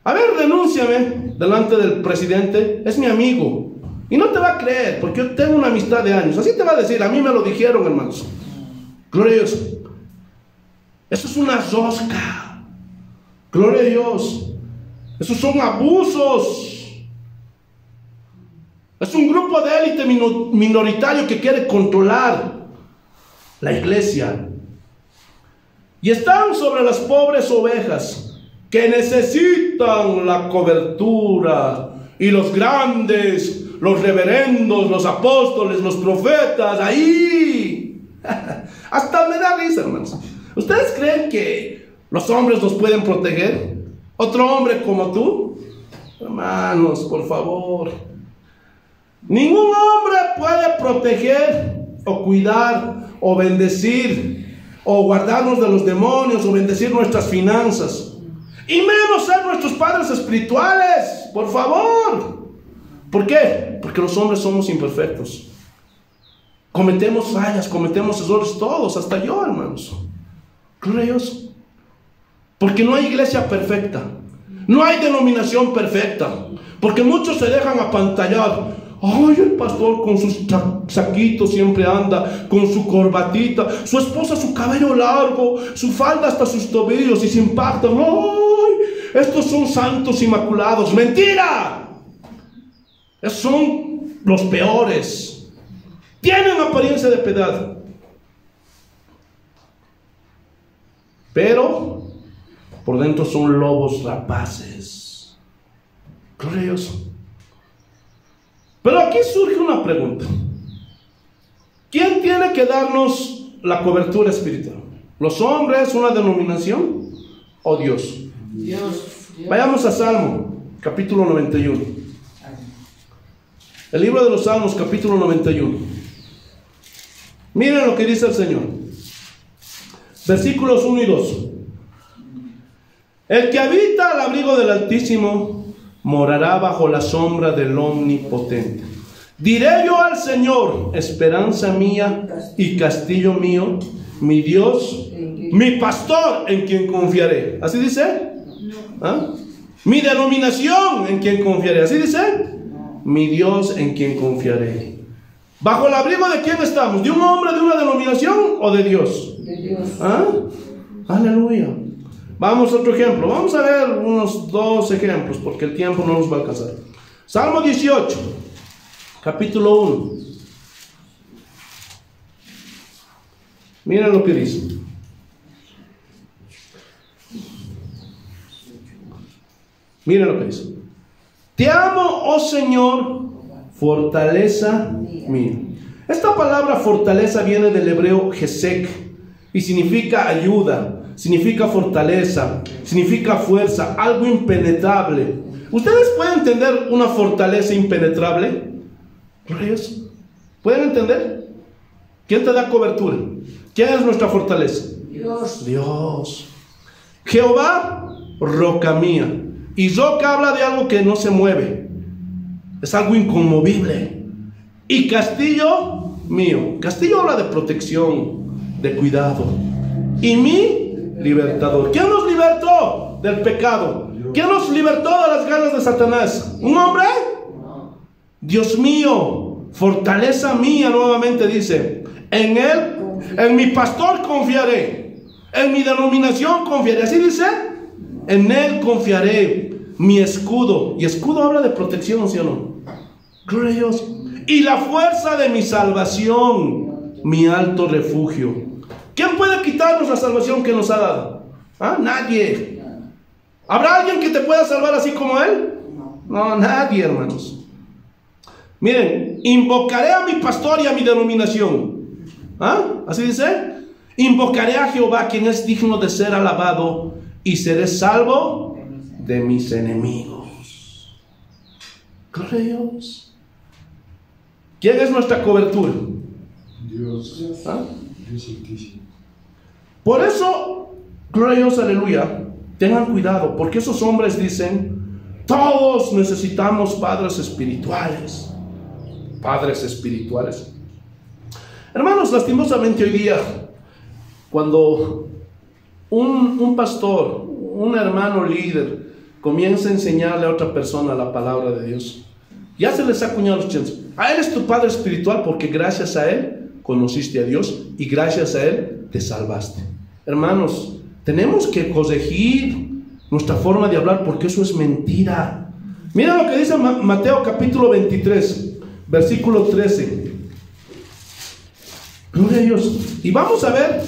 A ver, denúnciame delante del presidente, es mi amigo. Y no te va a creer, porque yo tengo una amistad de años. Así te va a decir, a mí me lo dijeron, hermanos. Gloria a Dios. Eso es una rosca. Gloria a Dios. Esos son abusos. Es un grupo de élite minoritario que quiere controlar la iglesia. Y están sobre las pobres ovejas que necesitan la cobertura. Y los grandes, los reverendos, los apóstoles, los profetas, ahí. Hasta me da risa, hermanos. ¿Ustedes creen que los hombres nos pueden proteger? ¿Otro hombre como tú? Hermanos, por favor. Ningún hombre puede proteger o cuidar o bendecir o guardarnos de los demonios o bendecir nuestras finanzas. Y menos ser nuestros padres espirituales, por favor. ¿Por qué? Porque los hombres somos imperfectos. Cometemos fallas, cometemos errores todos, hasta yo, hermanos. Gloria a Dios. Porque no hay iglesia perfecta, no hay denominación perfecta, porque muchos se dejan apantallar. Ay, el pastor con sus saquitos siempre anda, con su corbatita, su esposa su cabello largo, su falda hasta sus tobillos y se impactan. Ay, estos son santos inmaculados. ¡Mentira! Esos son los peores. Tienen apariencia de piedad, pero por dentro son lobos rapaces. Gloria a Dios. Pero aquí surge una pregunta. ¿Quién tiene que darnos la cobertura espiritual? ¿Los hombres, una denominación, o Dios? Dios. Vayamos a Salmo, capítulo 91. El libro de los Salmos, capítulo 91. Miren lo que dice el Señor. Versículos 1 y 2. El que habita al abrigo del Altísimo morará bajo la sombra del Omnipotente. Diré yo al Señor, esperanza mía y castillo mío, mi Dios, mi pastor en quien confiaré. ¿Así dice? ¿Ah? Mi denominación en quien confiaré. ¿Así dice? Mi Dios en quien confiaré. ¿Bajo el abrigo de quién estamos? ¿De un hombre, de una denominación o de Dios? De Dios. ¿Ah? Aleluya. Vamos a otro ejemplo. Vamos a ver unos 2 ejemplos porque el tiempo no nos va a alcanzar. Salmo 18, capítulo 1. Miren lo que dice. Miren lo que dice. Te amo, oh Señor, fortaleza mía. Esta palabra fortaleza viene del hebreo Gesek y significa ayuda, significa fortaleza, significa fuerza, algo impenetrable. ¿Ustedes pueden entender una fortaleza impenetrable? ¿Reyes? ¿Pueden entender? ¿Quién te da cobertura? ¿Quién es nuestra fortaleza? Dios. Dios. Jehová, roca mía. Y roca habla de algo que no se mueve. Es algo inconmovible. Y castillo mío. Castillo habla de protección, de cuidado. Y mi libertador. ¿Quién nos libertó del pecado? ¿Quién nos libertó de las ganas de Satanás? ¿Un hombre? Dios mío, fortaleza mía, nuevamente dice. En él, en mi pastor confiaré. En mi denominación confiaré. Así dice. En él confiaré. Mi escudo. Y escudo habla de protección, ¿sí o no? Gloria a Dios. Y la fuerza de mi salvación, mi alto refugio. ¿Quién puede quitarnos la salvación que nos ha dado? ¿Ah? Nadie. ¿Habrá alguien que te pueda salvar así como él? No, nadie, hermanos. Miren, invocaré a mi pastor y a mi denominación. ¿Ah? Así dice. Invocaré a Jehová, quien es digno de ser alabado, y seré salvo de mis enemigos. Gloria a Dios. ¿Quién es nuestra cobertura? Dios. ¿Ah? Dios Santísimo. Por eso, gloria a Dios, aleluya, tengan cuidado, porque esos hombres dicen, todos necesitamos padres espirituales. Padres espirituales. Hermanos, lastimosamente hoy día, cuando un pastor, un hermano líder, comienza a enseñarle a otra persona la palabra de Dios, ya se les ha acuñado los chances. Él es tu padre espiritual porque gracias a él conociste a Dios y gracias a él te salvaste. Hermanos, tenemos que corregir nuestra forma de hablar porque eso es mentira. Mira lo que dice Mateo capítulo 23, versículo 13. Gloria a Dios. Y vamos a ver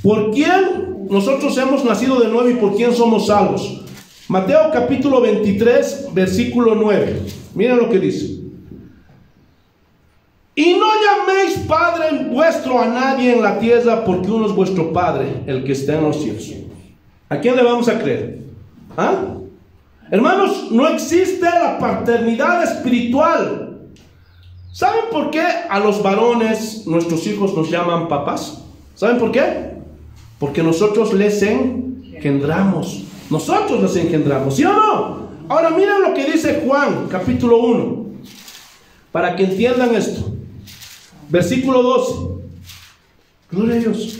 por quién nosotros hemos nacido de nuevo y por quién somos salvos. Mateo capítulo 23, versículo 9. Miren lo que dice. Y no llaméis Padre vuestro a nadie en la tierra, porque uno es vuestro Padre, el que está en los cielos. ¿A quién le vamos a creer? ¿Ah? Hermanos, no existe la paternidad espiritual. ¿Saben por qué a los varones nuestros hijos nos llaman papás? ¿Saben por qué? Porque nosotros les engendramos. Nosotros les engendramos, ¿sí o no? Ahora miren lo que dice Juan, capítulo 1, para que entiendan esto. Versículo 12. Gloria a Dios.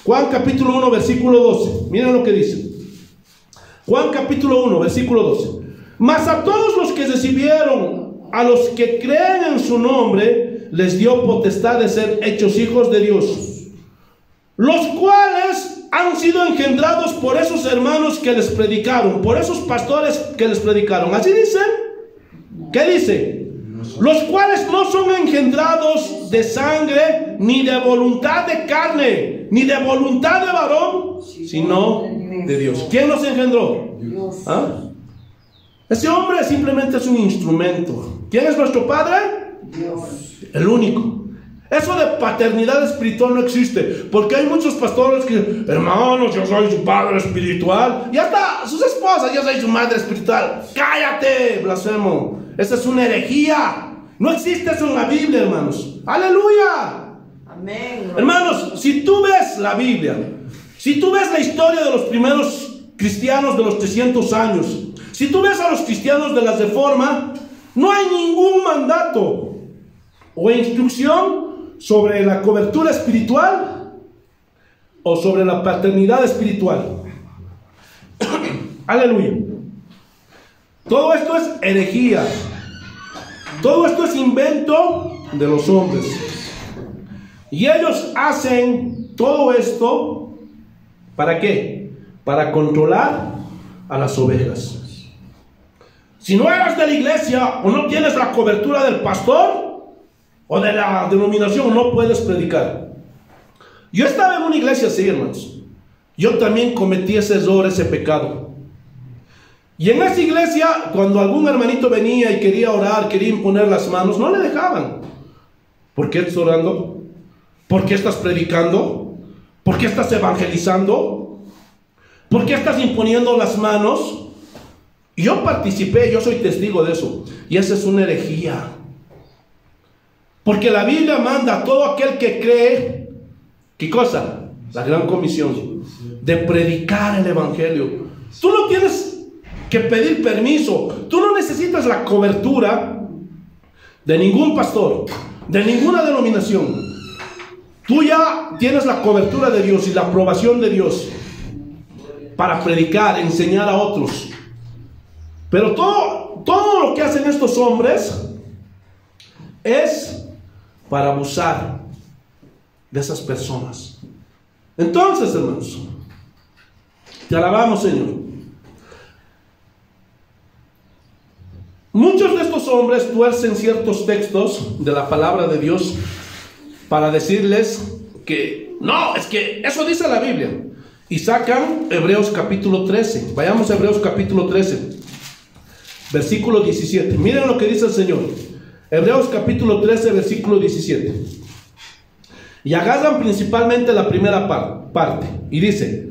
Juan capítulo 1, versículo 12. Miren lo que dice. Juan capítulo 1, versículo 12. Mas a todos los que recibieron, a los que creen en su nombre, les dio potestad de ser hechos hijos de Dios, los cuales han sido engendrados por esos hermanos que les predicaron, por esos pastores que les predicaron. ¿Así dice? ¿Qué dice? Los cuales no son engendrados de sangre, ni de voluntad de carne, ni de voluntad de varón, sino de Dios. ¿Quién los engendró? Dios. ¿Ah? Ese hombre simplemente es un instrumento. ¿Quién es nuestro Padre? Dios. El único. Eso de paternidad espiritual no existe, porque hay muchos pastores que, hermanos, yo soy su padre espiritual, y hasta sus esposas, yo soy su madre espiritual. ¡Cállate, blasfemo! Esa es una herejía. No existe eso en la Biblia, hermanos. ¡Aleluya! Amén. Hermanos, si tú ves la Biblia, si tú ves la historia de los primeros cristianos de los 300 años, si tú ves a los cristianos de la Reforma, no hay ningún mandato o instrucción sobre la cobertura espiritual o sobre la paternidad espiritual. Aleluya. Todo esto es herejía. Todo esto es invento de los hombres. Y ellos hacen todo esto ¿para qué? Para controlar a las ovejas. Si no eres de la iglesia o no tienes la cobertura del pastor o de la denominación, no puedes predicar. Yo estaba en una iglesia así, hermanos. Yo también cometí ese error, ese pecado. Y en esa iglesia, cuando algún hermanito venía y quería orar, quería imponer las manos, no le dejaban. ¿Por qué estás orando? ¿Por qué estás predicando? ¿Por qué estás evangelizando? ¿Por qué estás imponiendo las manos? Yo participé, yo soy testigo de eso. Y esa es una herejía. Porque la Biblia manda a todo aquel que cree, ¿qué cosa? La gran comisión de predicar el evangelio. Tú no tienes que pedir permiso. Tú no necesitas la cobertura de ningún pastor, de ninguna denominación. Tú ya tienes la cobertura de Dios y la aprobación de Dios para predicar, enseñar a otros. Pero todo lo que hacen estos hombres es para abusar de esas personas. Entonces, hermanos, te alabamos, Señor. Muchos de estos hombres tuercen ciertos textos de la palabra de Dios para decirles que no, es que eso dice la Biblia. Y sacan Hebreos capítulo 13. Vayamos a Hebreos capítulo 13, versículo 17. Miren lo que dice el Señor. Hebreos capítulo 13, versículo 17. Y agarran principalmente la primera parte. Y dice: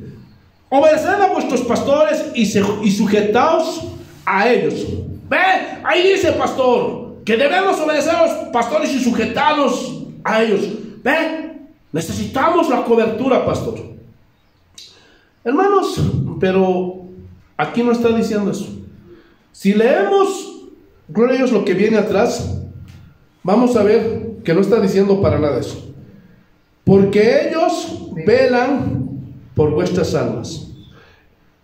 obedeced a vuestros pastores y sujetaos a ellos. Ve, ahí dice, pastor, que debemos obedecer a los pastores y sujetarnos a ellos. Ve, necesitamos la cobertura, pastor. Hermanos, pero aquí no está diciendo eso. Si leemos, gloria a Dios, lo que viene atrás, vamos a ver que no está diciendo para nada eso. Porque ellos velan por vuestras almas.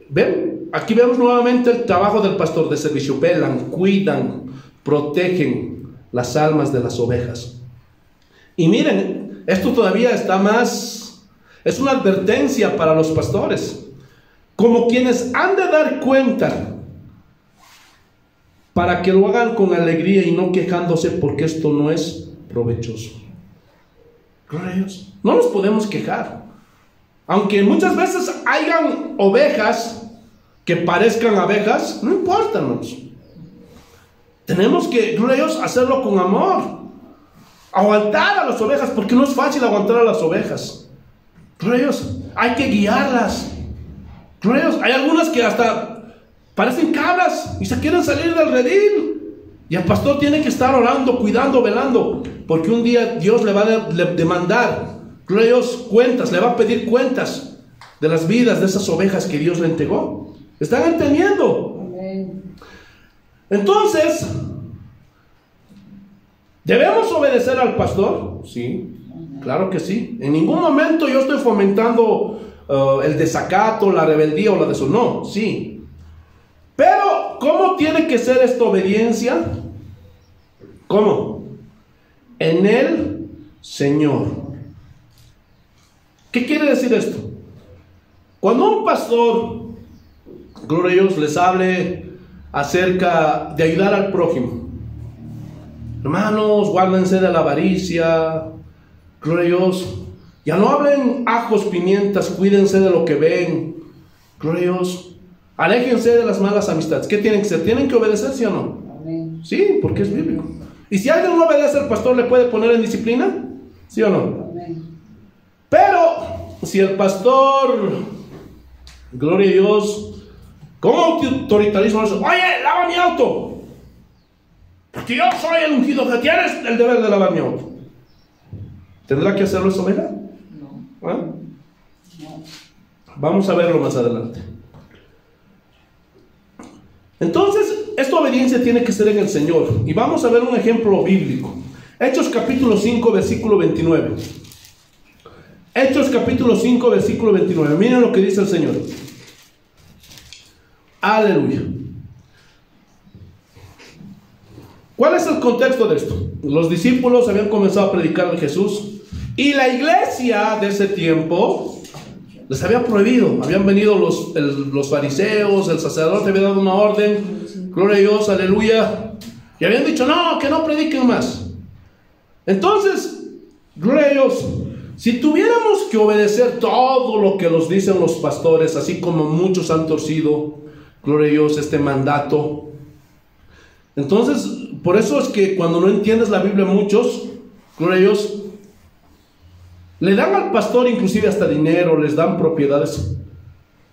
¿Ven? Aquí vemos nuevamente el trabajo del pastor de servicio. Velan, cuidan, protegen las almas de las ovejas. Y miren, esto todavía está más, es una advertencia para los pastores, como quienes han de dar cuenta, para que lo hagan con alegría y no quejándose, porque esto no es provechoso. Gloria a Dios. No nos podemos quejar, aunque muchas veces hayan ovejas que parezcan abejas, no importa, hermanos. Tenemos que, gloria a Dios, hacerlo con amor, aguantar a las ovejas, porque no es fácil aguantar a las ovejas. Gloria a Dios, hay que guiarlas. Gloria a Dios, hay algunas que hasta parecen cabras y se quieren salir del redil, y el pastor tiene que estar orando, cuidando, velando, porque un día Dios le va a demandar, gloria a Dios, cuentas, le va a pedir cuentas de las vidas de esas ovejas que Dios le entregó. ¿Están entendiendo? Amén. Entonces, ¿debemos obedecer al pastor? Sí, claro que sí. En ningún momento yo estoy fomentando el desacato, la rebeldía o la deshonra. No, sí. Pero, ¿cómo tiene que ser esta obediencia? ¿Cómo? En el Señor. ¿Qué quiere decir esto? Cuando un pastor, gloria a Dios, les hable acerca de ayudar al prójimo, hermanos, guárdense de la avaricia, gloria a Dios, ya no hablen ajos, pimientas, cuídense de lo que ven, gloria a Dios, aléjense de las malas amistades. ¿Qué tienen que hacer? ¿Tienen que obedecer, sí o no? Amén. Sí, porque es bíblico. Y si alguien no obedece al pastor, ¿le puede poner en disciplina? ¿Sí o no? Amén. Pero si el pastor, gloria a Dios, con autoritarismo dice: oye, lava mi auto, porque yo soy el ungido, que tienes el deber de lavar mi auto, ¿tendrá que hacerlo esa oveja? No. ¿Ah? No. Vamos a verlo más adelante. Entonces, esta obediencia tiene que ser en el Señor. Y vamos a ver un ejemplo bíblico. Hechos capítulo 5, versículo 29. Hechos capítulo 5, versículo 29. Miren lo que dice el Señor. Aleluya. ¿Cuál es el contexto de esto? Los discípulos habían comenzado a predicar de Jesús, y la iglesia de ese tiempo les había prohibido. Habían venido los fariseos, el sacerdote había dado una orden, gloria a Dios, aleluya, y habían dicho: no, que no prediquen más. Entonces, gloria a Dios, si tuviéramos que obedecer todo lo que nos dicen los pastores, así como muchos han torcido, gloria a Dios, este mandato, entonces, por eso es que cuando no entiendes la Biblia, muchos, gloria a Dios, le dan al pastor inclusive hasta dinero, les dan propiedades.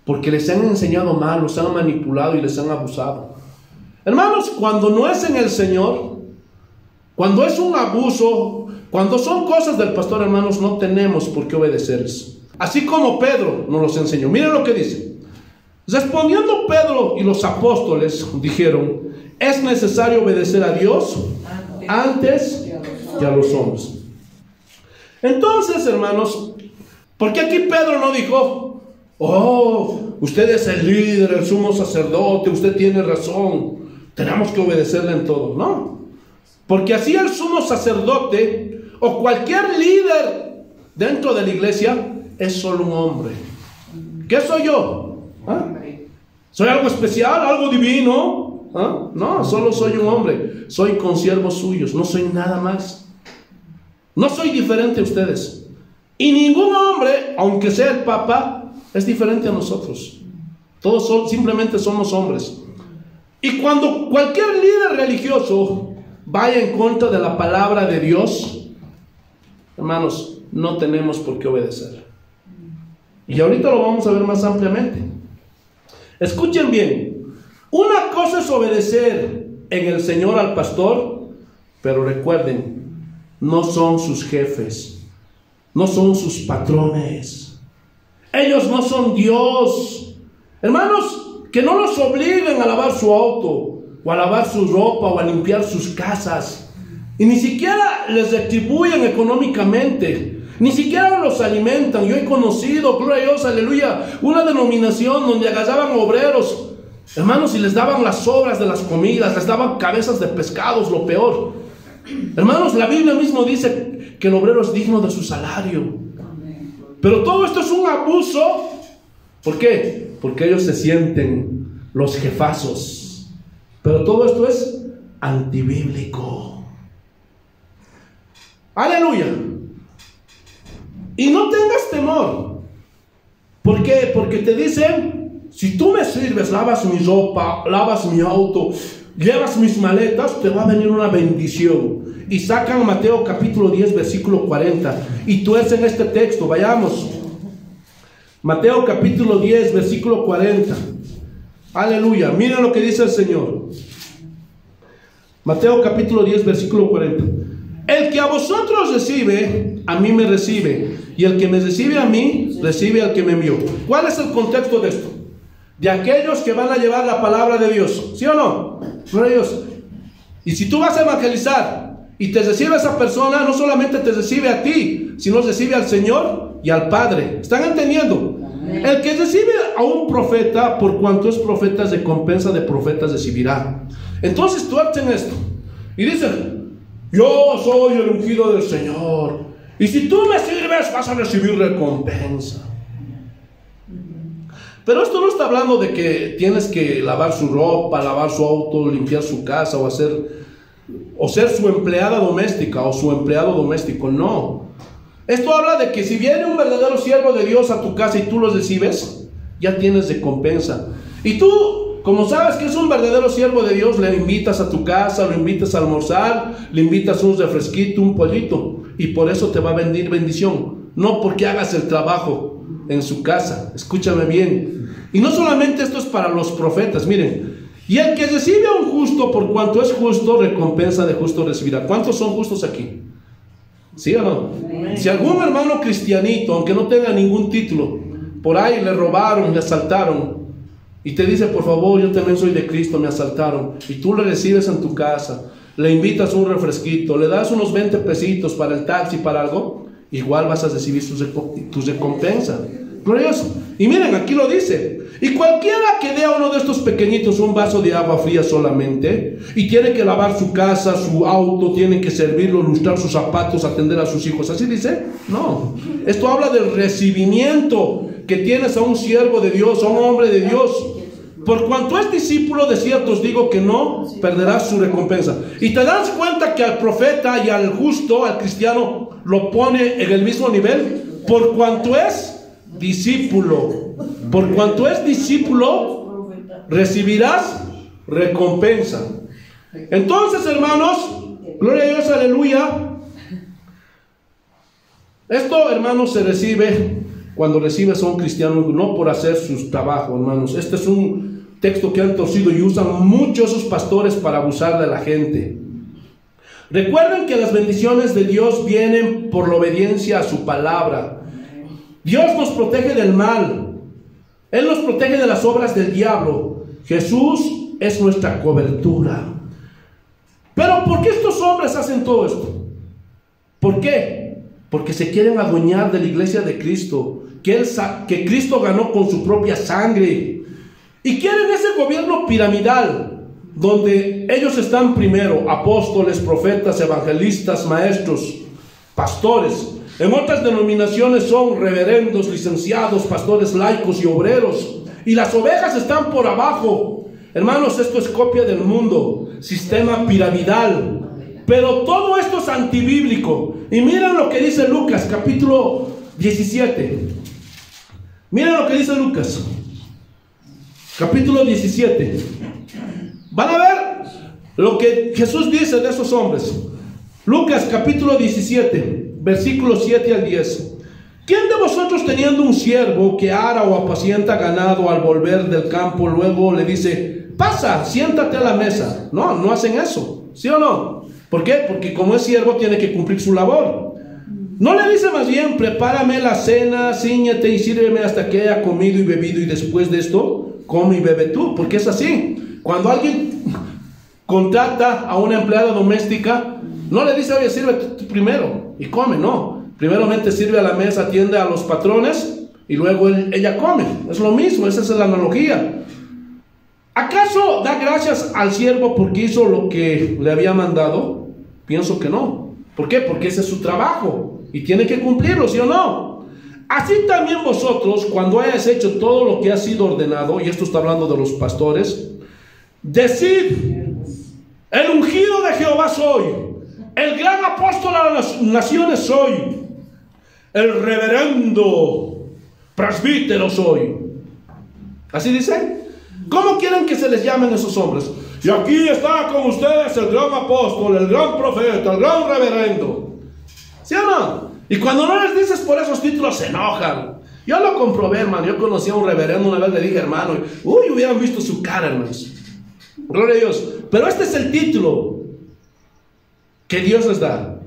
porque les han enseñado mal, los han manipulado y les han abusado. Hermanos, cuando no es en el Señor, cuando es un abuso, cuando son cosas del pastor, hermanos, no tenemos por qué obedecerles. Así como Pedro nos los enseñó. Miren lo que dice. Respondiendo Pedro y los apóstoles dijeron: es necesario obedecer a Dios antes que a los hombres. Entonces, hermanos, ¿por qué aquí Pedro no dijo: oh, usted es el líder, el sumo sacerdote, usted tiene razón, tenemos que obedecerle en todo? No, porque así el sumo sacerdote o cualquier líder dentro de la iglesia es solo un hombre. ¿Qué soy yo? ¿Ah? ¿Soy algo especial, algo divino? ¿Ah? No, solo soy un hombre, soy consiervo suyos, no soy nada más. No soy diferente a ustedes. Y ningún hombre, aunque sea el Papa, es diferente a nosotros. Todos simplemente somos hombres. Y cuando cualquier líder religioso vaya en contra de la palabra de Dios, hermanos, no tenemos por qué obedecer. Y ahorita lo vamos a ver más ampliamente. Escuchen bien. Una cosa es obedecer en el Señor al pastor, pero recuerden, no son sus jefes, no son sus patrones, ellos no son Dios. Hermanos, que no los obliguen a lavar su auto, o a lavar su ropa, o a limpiar sus casas, y ni siquiera les retribuyen económicamente, ni siquiera los alimentan. Yo he conocido, gloria a Dios, aleluya, una denominación donde agarraban obreros, hermanos, y les daban las sobras de las comidas, les daban cabezas de pescados, lo peor. Hermanos, la Biblia mismo dice que el obrero es digno de su salario. Pero todo esto es un abuso. ¿Por qué? Porque ellos se sienten los jefazos. Pero todo esto es antibíblico. Aleluya. Y no tengas temor. ¿Por qué? Porque te dicen: si tú me sirves, lavas mi ropa, lavas mi auto, llevas mis maletas, te va a venir una bendición. Y sacan Mateo capítulo 10 versículo 40. Y tú es en este texto, vayamos. Mateo capítulo 10 versículo 40. Aleluya, miren lo que dice el Señor. Mateo capítulo 10 versículo 40. El que a vosotros recibe, a mí me recibe. Y el que me recibe a mí, recibe al que me envió. ¿Cuál es el contexto de esto? De aquellos que van a llevar la palabra de Dios, ¿sí o no? Gloria a Dios. Y si tú vas a evangelizar y te recibe esa persona, no solamente te recibe a ti, sino recibe al Señor y al Padre. ¿Están entendiendo? Amén. El que recibe a un profeta, por cuanto es profeta, recompensa de profetas recibirá. Entonces tú haces esto y dices: yo soy el ungido del Señor, y si tú me sirves vas a recibir recompensa. Pero esto no está hablando de que tienes que lavar su ropa, lavar su auto, limpiar su casa, o ser su empleada doméstica o su empleado doméstico. No. Esto habla de que si viene un verdadero siervo de Dios a tu casa y tú lo recibes, ya tienes recompensa. Y tú, como sabes que es un verdadero siervo de Dios, le invitas a tu casa, lo invitas a almorzar, le invitas un refresquito, un pollito, y por eso te va a venir bendición. No porque hagas el trabajo en su casa. Escúchame bien. Y no solamente esto es para los profetas, miren. Y el que recibe a un justo, por cuanto es justo, recompensa de justo recibirá. ¿Cuántos son justos aquí? ¿Sí o no? Amén. Si algún hermano cristianito, aunque no tenga ningún título, por ahí le robaron, le asaltaron, y te dice: por favor, yo también soy de Cristo, me asaltaron, y tú le recibes en tu casa, le invitas un refresquito, le das unos 20 pesitos para el taxi, para algo, igual vas a recibir tu recompensa. Glorioso. Y miren, aquí lo dice: y cualquiera que dé a uno de estos pequeñitos un vaso de agua fría solamente, y tiene que lavar su casa, su auto, tiene que servirlo, lustrar sus zapatos, atender a sus hijos, ¿así dice? No. Esto habla del recibimiento que tienes a un siervo de Dios, a un hombre de Dios. Por cuanto es discípulo, de cierto os digo que no perderás su recompensa. Y te das cuenta que al profeta y al justo, al cristiano, lo pone en el mismo nivel. Por cuanto es discípulo, por cuanto es discípulo, recibirás recompensa. Entonces, hermanos, gloria a Dios, aleluya. Esto, hermanos, se recibe cuando recibes a un cristiano, no por hacer su trabajo, hermanos. Este es un texto que han torcido y usan muchos esos pastores para abusar de la gente. Recuerden que las bendiciones de Dios vienen por la obediencia a su palabra. Dios nos protege del mal. Él nos protege de las obras del diablo. Jesús es nuestra cobertura. Pero ¿por qué estos hombres hacen todo esto? ¿Por qué? Porque se quieren adueñar de la iglesia de Cristo, que Cristo ganó con su propia sangre. Y quieren ese gobierno piramidal, donde ellos están primero, apóstoles, profetas, evangelistas, maestros, pastores. En otras denominaciones son reverendos, licenciados, pastores laicos y obreros. Y las ovejas están por abajo. Hermanos, esto es copia del mundo, sistema piramidal. Pero todo esto es antibíblico. Y miren lo que dice Lucas, capítulo 17. Miren lo que dice Lucas, capítulo 17. Van a ver lo que Jesús dice de esos hombres. Lucas, capítulo 17, versículos 7 al 10. ¿Quién de vosotros, teniendo un siervo que ara o apacienta ganado, al volver del campo luego le dice: pasa, siéntate a la mesa? No, no hacen eso, ¿sí o no? ¿Por qué? Porque como es siervo tiene que cumplir su labor. No le dice más bien: prepárame la cena, cíñete y sírveme hasta que haya comido y bebido, y después de esto come y bebe tú. Porque es así. Cuando alguien contrata a una empleada doméstica, no le dice: oye, sirve tú primero y come. No, primeramente sirve a la mesa, atiende a los patrones y luego ella come. Es lo mismo, esa es la analogía. ¿Acaso da gracias al siervo porque hizo lo que le había mandado? Pienso que no. ¿Por qué? Porque ese es su trabajo y tiene que cumplirlo, ¿sí o no? Así también vosotros, cuando hayáis hecho todo lo que ha sido ordenado, y esto está hablando de los pastores, decid: el ungido de Jehová soy, el gran apóstol a las naciones soy, el reverendo presbítero soy. ¿Así dice? ¿Cómo quieren que se les llamen esos hombres? Y aquí está con ustedes el gran apóstol, el gran profeta, el gran reverendo. ¿Sí o no? Y cuando no les dices por esos títulos se enojan. Yo lo comprobé, hermano. Yo conocí a un reverendo, una vez le dije: hermano, uy, hubieran visto su cara, hermanos. Gloria a Dios. Pero este es el título que Dios les da.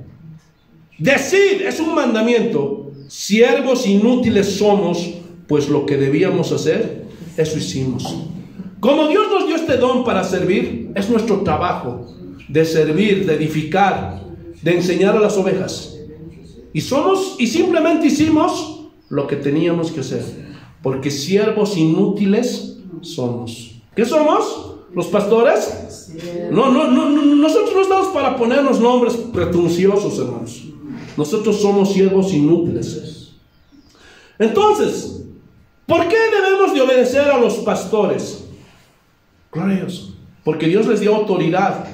Decid, es un mandamiento: siervos inútiles somos, pues lo que debíamos hacer, eso hicimos. Como Dios nos dio este don para servir, es nuestro trabajo de servir, de edificar, de enseñar a las ovejas. Y simplemente hicimos lo que teníamos que hacer, porque siervos inútiles somos. ¿Qué somos? ¿Los pastores? No, nosotros no estamos para ponernos nombres pretenciosos, hermanos. Nosotros somos siervos inútiles. Entonces, ¿por qué debemos de obedecer a los pastores? Gloria a Dios. Porque Dios les dio autoridad.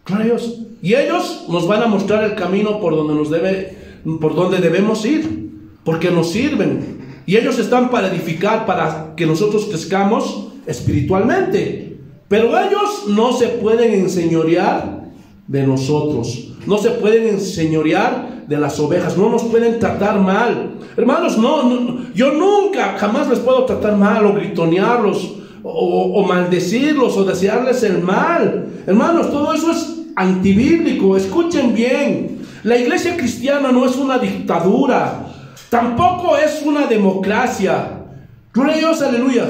Gloria a Dios. Y ellos nos van a mostrar el camino por donde debemos ir. Porque nos sirven. Y ellos están para edificar, para que nosotros crezcamos espiritualmente. Pero ellos no se pueden enseñorear de nosotros. No se pueden enseñorear de las ovejas. No nos pueden tratar mal. Hermanos, yo nunca, jamás les puedo tratar mal o gritonearlos o maldecirlos o desearles el mal. Hermanos, todo eso es antibíblico. Escuchen bien. La iglesia cristiana no es una dictadura. Tampoco es una democracia. Gloria a Dios, aleluya.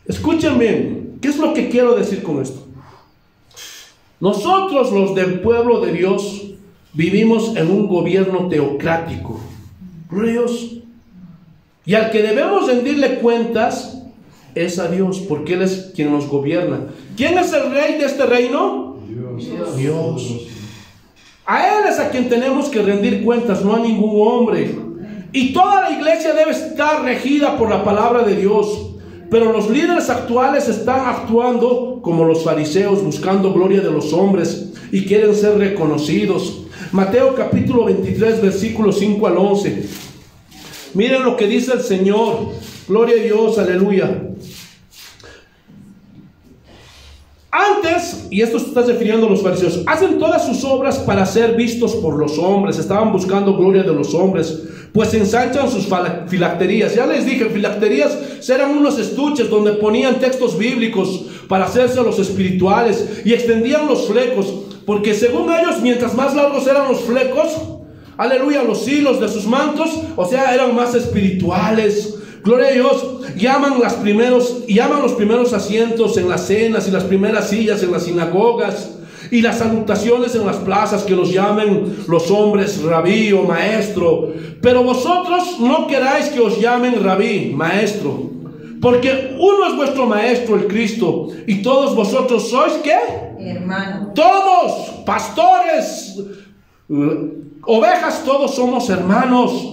Escuchen bien. ¿Qué es lo que quiero decir con esto? Nosotros, los del pueblo de Dios, vivimos en un gobierno teocrático. Gloria a Dios. Y al que debemos rendirle cuentas es a Dios, porque Él es quien nos gobierna. ¿Quién es el rey de este reino? Dios. A Él es a quien tenemos que rendir cuentas, no a ningún hombre. Y toda la iglesia debe estar regida por la palabra de Dios. Pero los líderes actuales están actuando como los fariseos, buscando gloria de los hombres y quieren ser reconocidos. Mateo capítulo 23, versículos 5 al 11. Miren lo que dice el Señor. Gloria a Dios, aleluya. Antes, y esto se está refiriendo a los fariseos, hacen todas sus obras para ser vistos por los hombres. Estaban buscando gloria de los hombres. pues ensanchan sus filacterías. Ya les dije, filacterías eran unos estuches donde ponían textos bíblicos para hacerse los espirituales y extendían los flecos, porque según ellos, mientras más largos eran los flecos, aleluya, los hilos de sus mantos, o sea, eran más espirituales. Gloria a Dios. Llaman los primeros asientos en las cenas y las primeras sillas en las sinagogas y las salutaciones en las plazas, que los llamen los hombres rabí o maestro. Pero vosotros no queráis que os llamen rabí, maestro, porque uno es vuestro maestro, el Cristo, y todos vosotros sois ¿qué? Hermano. Todos, pastores, ovejas, todos somos hermanos.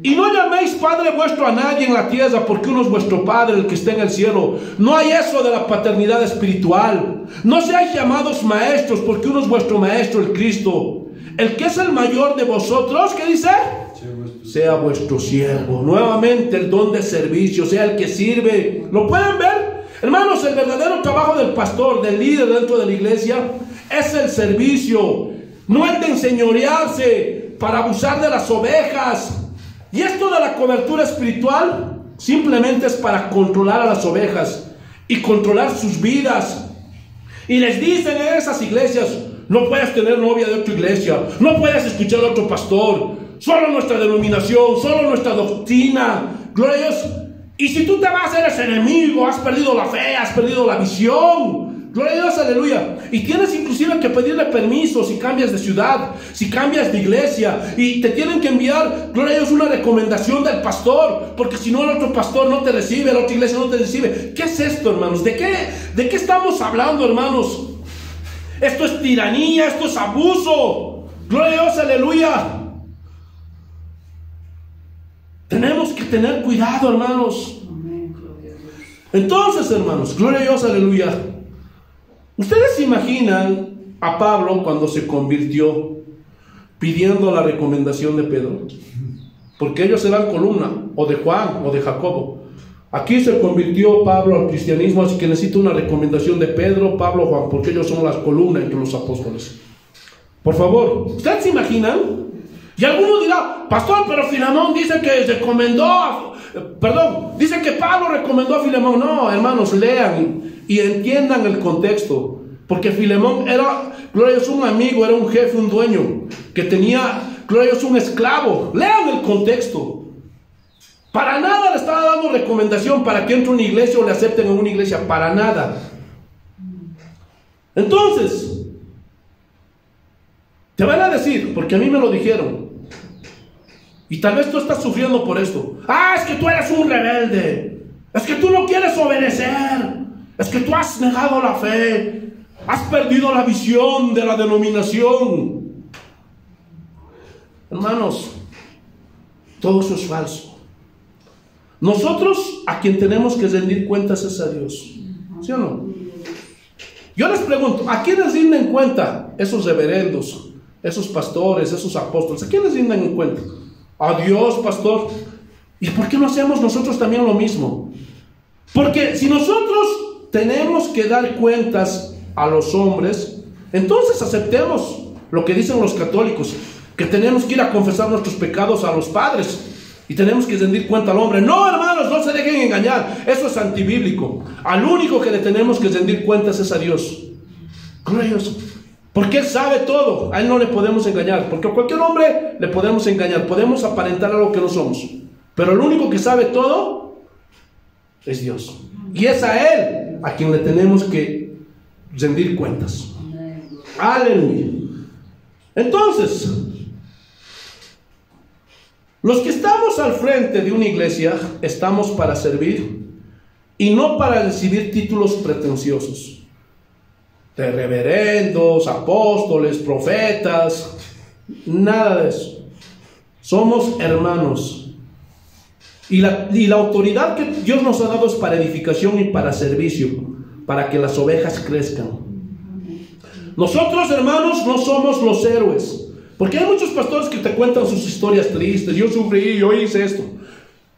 Y no llaméis Padre vuestro a nadie en la tierra, porque uno es vuestro Padre, el que está en el cielo. No hay eso de la paternidad espiritual. No seáis llamados maestros, porque uno es vuestro Maestro, el Cristo. El que es el mayor de vosotros, ¿qué dice? Sea vuestro siervo. Nuevamente el don de servicio, sea el que sirve. ¿Lo pueden ver? Hermanos, el verdadero trabajo del pastor, del líder dentro de la iglesia, es el servicio. No el de enseñorearse para abusar de las ovejas. Y esto de la cobertura espiritual simplemente es para controlar a las ovejas y controlar sus vidas. Y les dicen en esas iglesias: no puedes tener novia de otra iglesia, no puedes escuchar a otro pastor, solo nuestra denominación, solo nuestra doctrina. Gloria a Dios. Y si tú te vas, eres enemigo, has perdido la fe, has perdido la visión. Gloria a Dios, aleluya. Y tienes inclusive que pedirle permiso si cambias de ciudad, si cambias de iglesia, y te tienen que enviar, gloria a Dios, una recomendación del pastor, porque si no el otro pastor no te recibe, la otra iglesia no te recibe. ¿Qué es esto, hermanos? ¿De qué estamos hablando, hermanos? Esto es tiranía, esto es abuso. Gloria a Dios, aleluya. Tenemos que tener cuidado, hermanos. Entonces, hermanos, gloria a Dios, aleluya. ¿Ustedes se imaginan a Pablo cuando se convirtió pidiendo la recomendación de Pedro? Porque ellos eran columna, o de Juan, o de Jacobo. Aquí se convirtió Pablo al cristianismo, así que necesita una recomendación de Pedro, Pablo, Juan, porque ellos son las columnas entre los apóstoles. Por favor, ¿ustedes se imaginan? Y alguno dirá: pastor, pero Filemón dice que dice que Pablo recomendó a Filemón. No, hermanos, lean y entiendan el contexto, porque Filemón era, gloria a Dios, un amigo, era un jefe, un dueño, que tenía, gloria a Dios, un esclavo. Lean el contexto. Para nada le estaba dando recomendación para que entre a una iglesia o le acepten en una iglesia, para nada. Entonces, te van a decir, porque a mí me lo dijeron, y tal vez tú estás sufriendo por esto: es que tú eres un rebelde, es que tú no quieres obedecer, es que tú has negado la fe, has perdido la visión de la denominación. Hermanos, todo eso es falso. Nosotros a quien tenemos que rendir cuentas es a Dios, ¿sí o no? Yo les pregunto: ¿a quiénes rinden cuenta esos reverendos, esos pastores, esos apóstoles? ¿A quiénes rinden cuenta? A Dios, pastor. ¿Y por qué no hacemos nosotros también lo mismo? Porque si nosotros tenemos que dar cuentas a los hombres, entonces aceptemos lo que dicen los católicos, que tenemos que ir a confesar nuestros pecados a los padres y tenemos que rendir cuenta al hombre. No, hermanos, no se dejen engañar, eso es antibíblico. Al único que le tenemos que rendir cuentas es a Dios. Gloria a Dios. Porque Él sabe todo, a Él no le podemos engañar, porque a cualquier hombre le podemos engañar, podemos aparentar algo que no somos, pero el único que sabe todo es Dios, y es a Él a quien le tenemos que rendir cuentas. Aleluya. Entonces, los que estamos al frente de una iglesia estamos para servir y no para recibir títulos pretenciosos de reverendos, apóstoles, profetas, nada de eso. Somos hermanos. Y la autoridad que Dios nos ha dado es para edificación y para servicio, para que las ovejas crezcan. Nosotros, hermanos, no somos los héroes, porque hay muchos pastores que te cuentan sus historias tristes: yo sufrí, yo hice esto.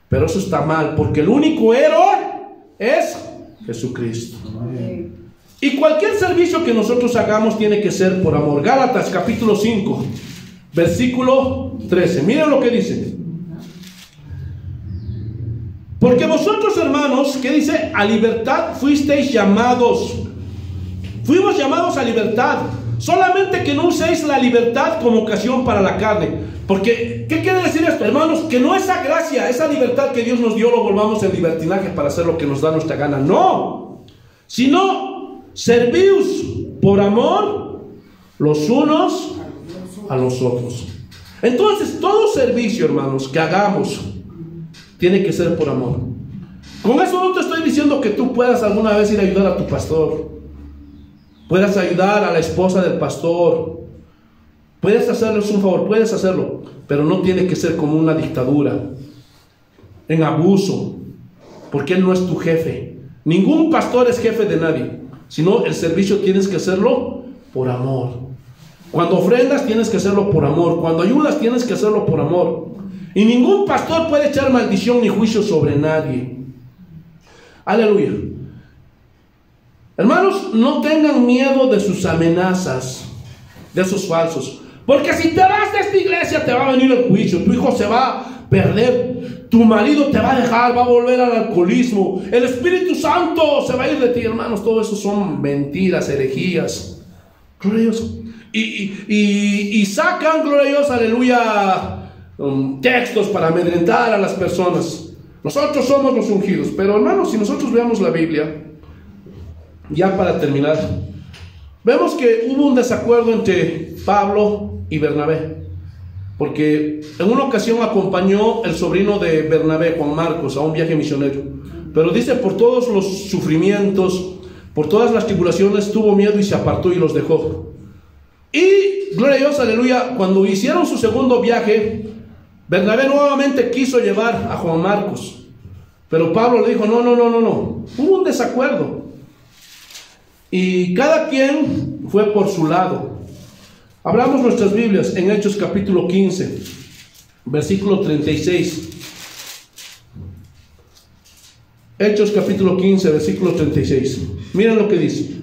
Pero eso está mal, porque el único héroe es Jesucristo. Amén. Y cualquier servicio que nosotros hagamos tiene que ser por amor. Gálatas capítulo 5, versículo 13. Miren lo que dice: Porque vosotros, hermanos, ¿qué dice? A libertad fuisteis llamados. Fuimos llamados a libertad. Solamente que no uséis la libertad como ocasión para la carne. Porque, ¿qué quiere decir esto, hermanos? Que no esa gracia, esa libertad que Dios nos dio, lo volvamos en libertinaje para hacer lo que nos da nuestra gana. No. Sino, servíos por amor los unos a los otros. Entonces, todo servicio, hermanos, que hagamos, tiene que ser por amor. Con eso no te estoy diciendo que tú puedas alguna vez ir a ayudar a tu pastor, puedas ayudar a la esposa del pastor, puedes hacerles un favor, puedes hacerlo, pero no tiene que ser como una dictadura, en abuso, porque él no es tu jefe. Ningún pastor es jefe de nadie, sino el servicio tienes que hacerlo por amor. Cuando ofrendas tienes que hacerlo por amor, cuando ayudas tienes que hacerlo por amor. Y ningún pastor puede echar maldición ni juicio sobre nadie. Aleluya. Hermanos, no tengan miedo de sus amenazas, de esos falsos. Porque si te vas de esta iglesia te va a venir el juicio, tu hijo se va a perder, tu marido te va a dejar, va a volver al alcoholismo, el Espíritu Santo se va a ir de ti. Hermanos, todo eso son mentiras, herejías. Gloria a Dios. Y sacan, gloria a Dios, aleluya, textos para amedrentar a las personas. Nosotros somos los ungidos. Pero hermanos, si nosotros veamos la Biblia, ya para terminar, vemos que hubo un desacuerdo entre Pablo y Bernabé, porque en una ocasión acompañó el sobrino de Bernabé, Juan Marcos, a un viaje misionero. Pero dice, por todos los sufrimientos, por todas las tribulaciones, tuvo miedo y se apartó y los dejó. Y, gloria a Dios, aleluya, cuando hicieron su segundo viaje, Bernabé nuevamente quiso llevar a Juan Marcos, pero Pablo le dijo, no. Hubo un desacuerdo. Y cada quien fue por su lado. Abramos nuestras Biblias en Hechos capítulo 15, versículo 36. Hechos capítulo 15, versículo 36. Miren lo que dice.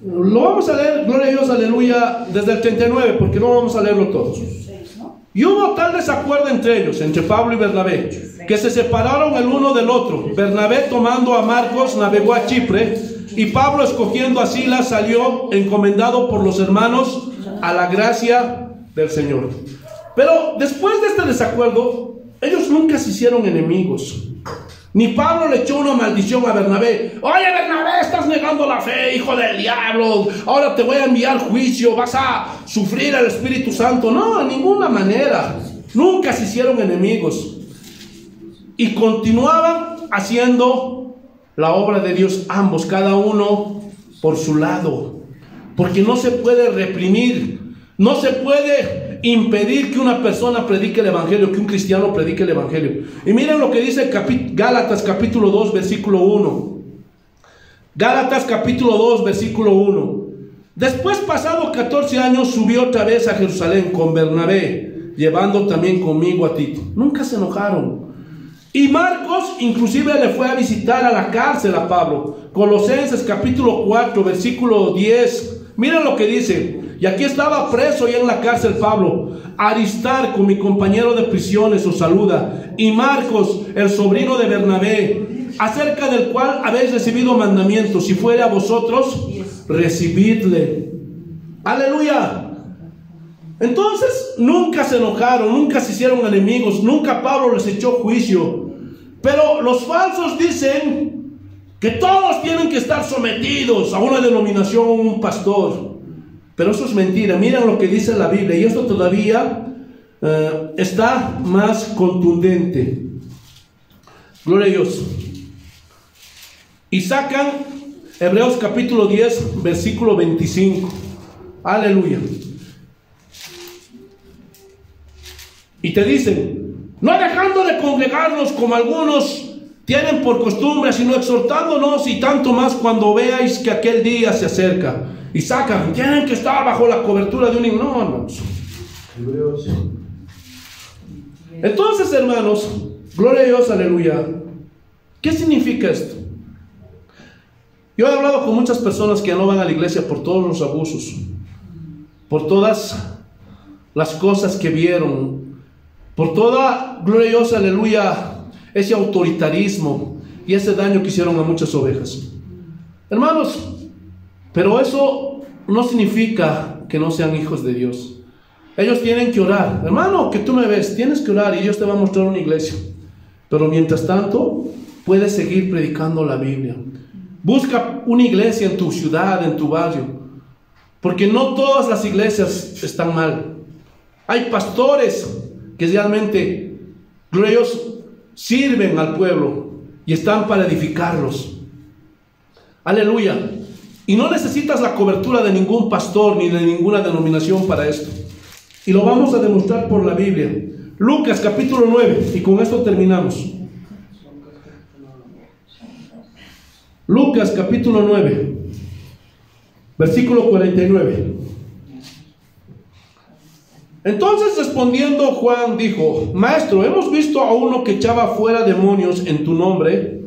Lo vamos a leer, gloria a Dios, aleluya, desde el 39, porque no vamos a leerlo todos. Y hubo tal desacuerdo entre ellos, entre Pablo y Bernabé, que se separaron el uno del otro. Bernabé, tomando a Marcos, navegó a Chipre, y Pablo, escogiendo a Silas, salió encomendado por los hermanos a la gracia del Señor. Pero después de este desacuerdo, ellos nunca se hicieron enemigos. Ni Pablo le echó una maldición a Bernabé. Oye, Bernabé, estás negando la fe, hijo del diablo. Ahora te voy a enviar juicio, vas a sufrir al Espíritu Santo. No, de ninguna manera. Nunca se hicieron enemigos. Y continuaban haciendo la obra de Dios ambos, cada uno por su lado. Porque no se puede reprimir, no se puede impedir que una persona predique el Evangelio, que un cristiano predique el Evangelio. Y miren lo que dice Gálatas capítulo 2, versículo 1. Gálatas capítulo 2, versículo 1. Después, pasado 14 años, subí otra vez a Jerusalén con Bernabé, llevando también conmigo a Tito. Nunca se enojaron. Y Marcos inclusive le fue a visitar a la cárcel a Pablo. Colosenses capítulo 4, versículo 10. Miren lo que dice. Y aquí estaba preso y en la cárcel Pablo. Aristarco, mi compañero de prisiones, os saluda. Y Marcos, el sobrino de Bernabé, acerca del cual habéis recibido mandamientos. Si fuere a vosotros, recibidle. Aleluya. Entonces nunca se enojaron, nunca se hicieron enemigos, nunca Pablo les echó juicio. Pero los falsos dicen que todos tienen que estar sometidos a una denominación o un pastor. Pero eso es mentira. Miren lo que dice la Biblia, y esto todavía está más contundente. Gloria a Dios. Y sacan Hebreos capítulo 10, versículo 25. Aleluya. Y te dicen, no dejando de congregarnos como algunos tienen por costumbre, sino exhortándonos, y tanto más cuando veáis que aquel día se acerca. Y sacan, tienen que estar bajo la cobertura de un himno. Entonces, hermanos, gloria a Dios, aleluya. ¿Qué significa esto? Yo he hablado con muchas personas que no van a la iglesia por todos los abusos, por todas las cosas que vieron, por toda, gloria a Dios, aleluya, ese autoritarismo y ese daño que hicieron a muchas ovejas. Hermanos, pero eso no significa que no sean hijos de Dios. Ellos tienen que orar. Hermano, que tú me ves, tienes que orar y Dios te va a mostrar una iglesia. Pero mientras tanto, puedes seguir predicando la Biblia. Busca una iglesia en tu ciudad, en tu barrio, porque no todas las iglesias están mal. Hay pastores que realmente, gloria a Dios, sirven al pueblo y están para edificarlos. Aleluya. Y no necesitas la cobertura de ningún pastor ni de ninguna denominación para esto. Y lo vamos a demostrar por la Biblia. Lucas capítulo 9, y con esto terminamos. Lucas capítulo 9, versículo 49. Entonces respondiendo Juan dijo: Maestro, hemos visto a uno que echaba fuera demonios en tu nombre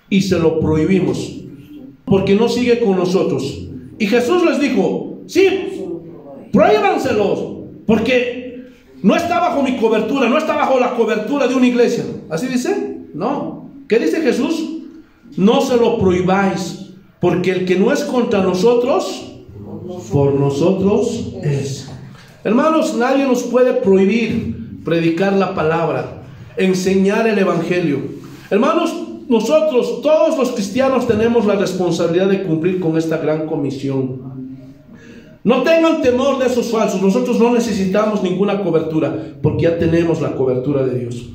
y se lo prohibimos, porque no sigue con nosotros. Y Jesús les dijo: sí, prohíbanselos, porque no está bajo mi cobertura, no está bajo la cobertura de una iglesia. ¿Así dice? No. ¿Qué dice Jesús? No se lo prohibáis, porque el que no es contra nosotros, por nosotros es. Hermanos, nadie nos puede prohibir predicar la palabra, enseñar el evangelio. Hermanos, nosotros, todos los cristianos, tenemos la responsabilidad de cumplir con esta gran comisión. No tengan temor de esos falsos. Nosotros no necesitamos ninguna cobertura, porque ya tenemos la cobertura de Dios.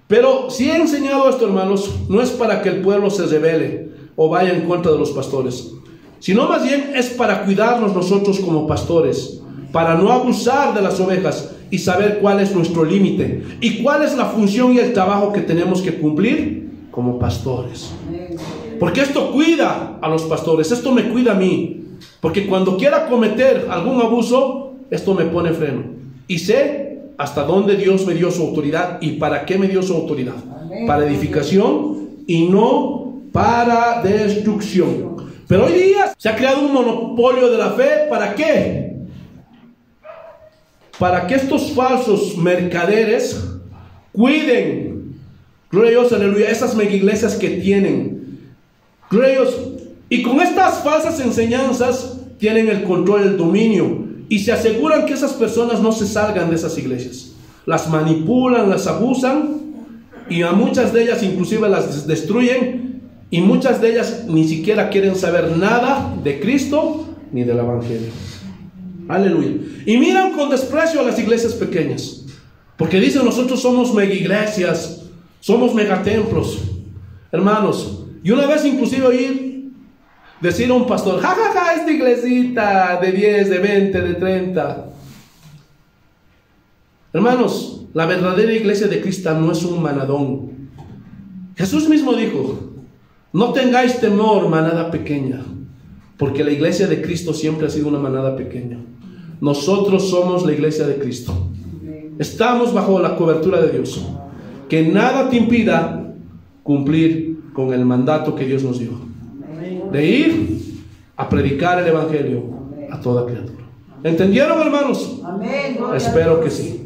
Pero si he enseñado esto, hermanos, no es para que el pueblo se rebele o vaya en contra de los pastores, sino más bien es para cuidarnos nosotros como pastores, para no abusar de las ovejas y saber cuál es nuestro límite y cuál es la función y el trabajo que tenemos que cumplir como pastores. Porque esto cuida a los pastores, esto me cuida a mí, porque cuando quiera cometer algún abuso, esto me pone freno y sé hasta dónde Dios me dio su autoridad y para qué me dio su autoridad. Para edificación y no para destrucción. Pero hoy día se ha creado un monopolio de la fe. ¿Para qué? Para que estos falsos mercaderes cuiden, gloria a Dios, aleluya, esas mega iglesias que tienen, gloria a Dios, y con estas falsas enseñanzas tienen el control, el dominio, y se aseguran que esas personas no se salgan de esas iglesias. Las manipulan, las abusan, y a muchas de ellas inclusive las destruyen, y muchas de ellas ni siquiera quieren saber nada de Cristo ni del evangelio. Aleluya. Y miran con desprecio a las iglesias pequeñas, porque dicen: nosotros somos mega iglesias, somos megatemplos. Hermanos, y una vez inclusive oí decir a un pastor: ja, ja, ja, esta iglesita de 10, de 20, de 30. Hermanos, la verdadera iglesia de Cristo no es un manadón. Jesús mismo dijo: no tengáis temor, manada pequeña, porque la iglesia de Cristo siempre ha sido una manada pequeña. Nosotros somos la iglesia de Cristo. Estamos bajo la cobertura de Dios. Que nada te impida cumplir con el mandato que Dios nos dio, de ir a predicar el evangelio a toda criatura. ¿Entendieron, hermanos? Amén. Espero que sí.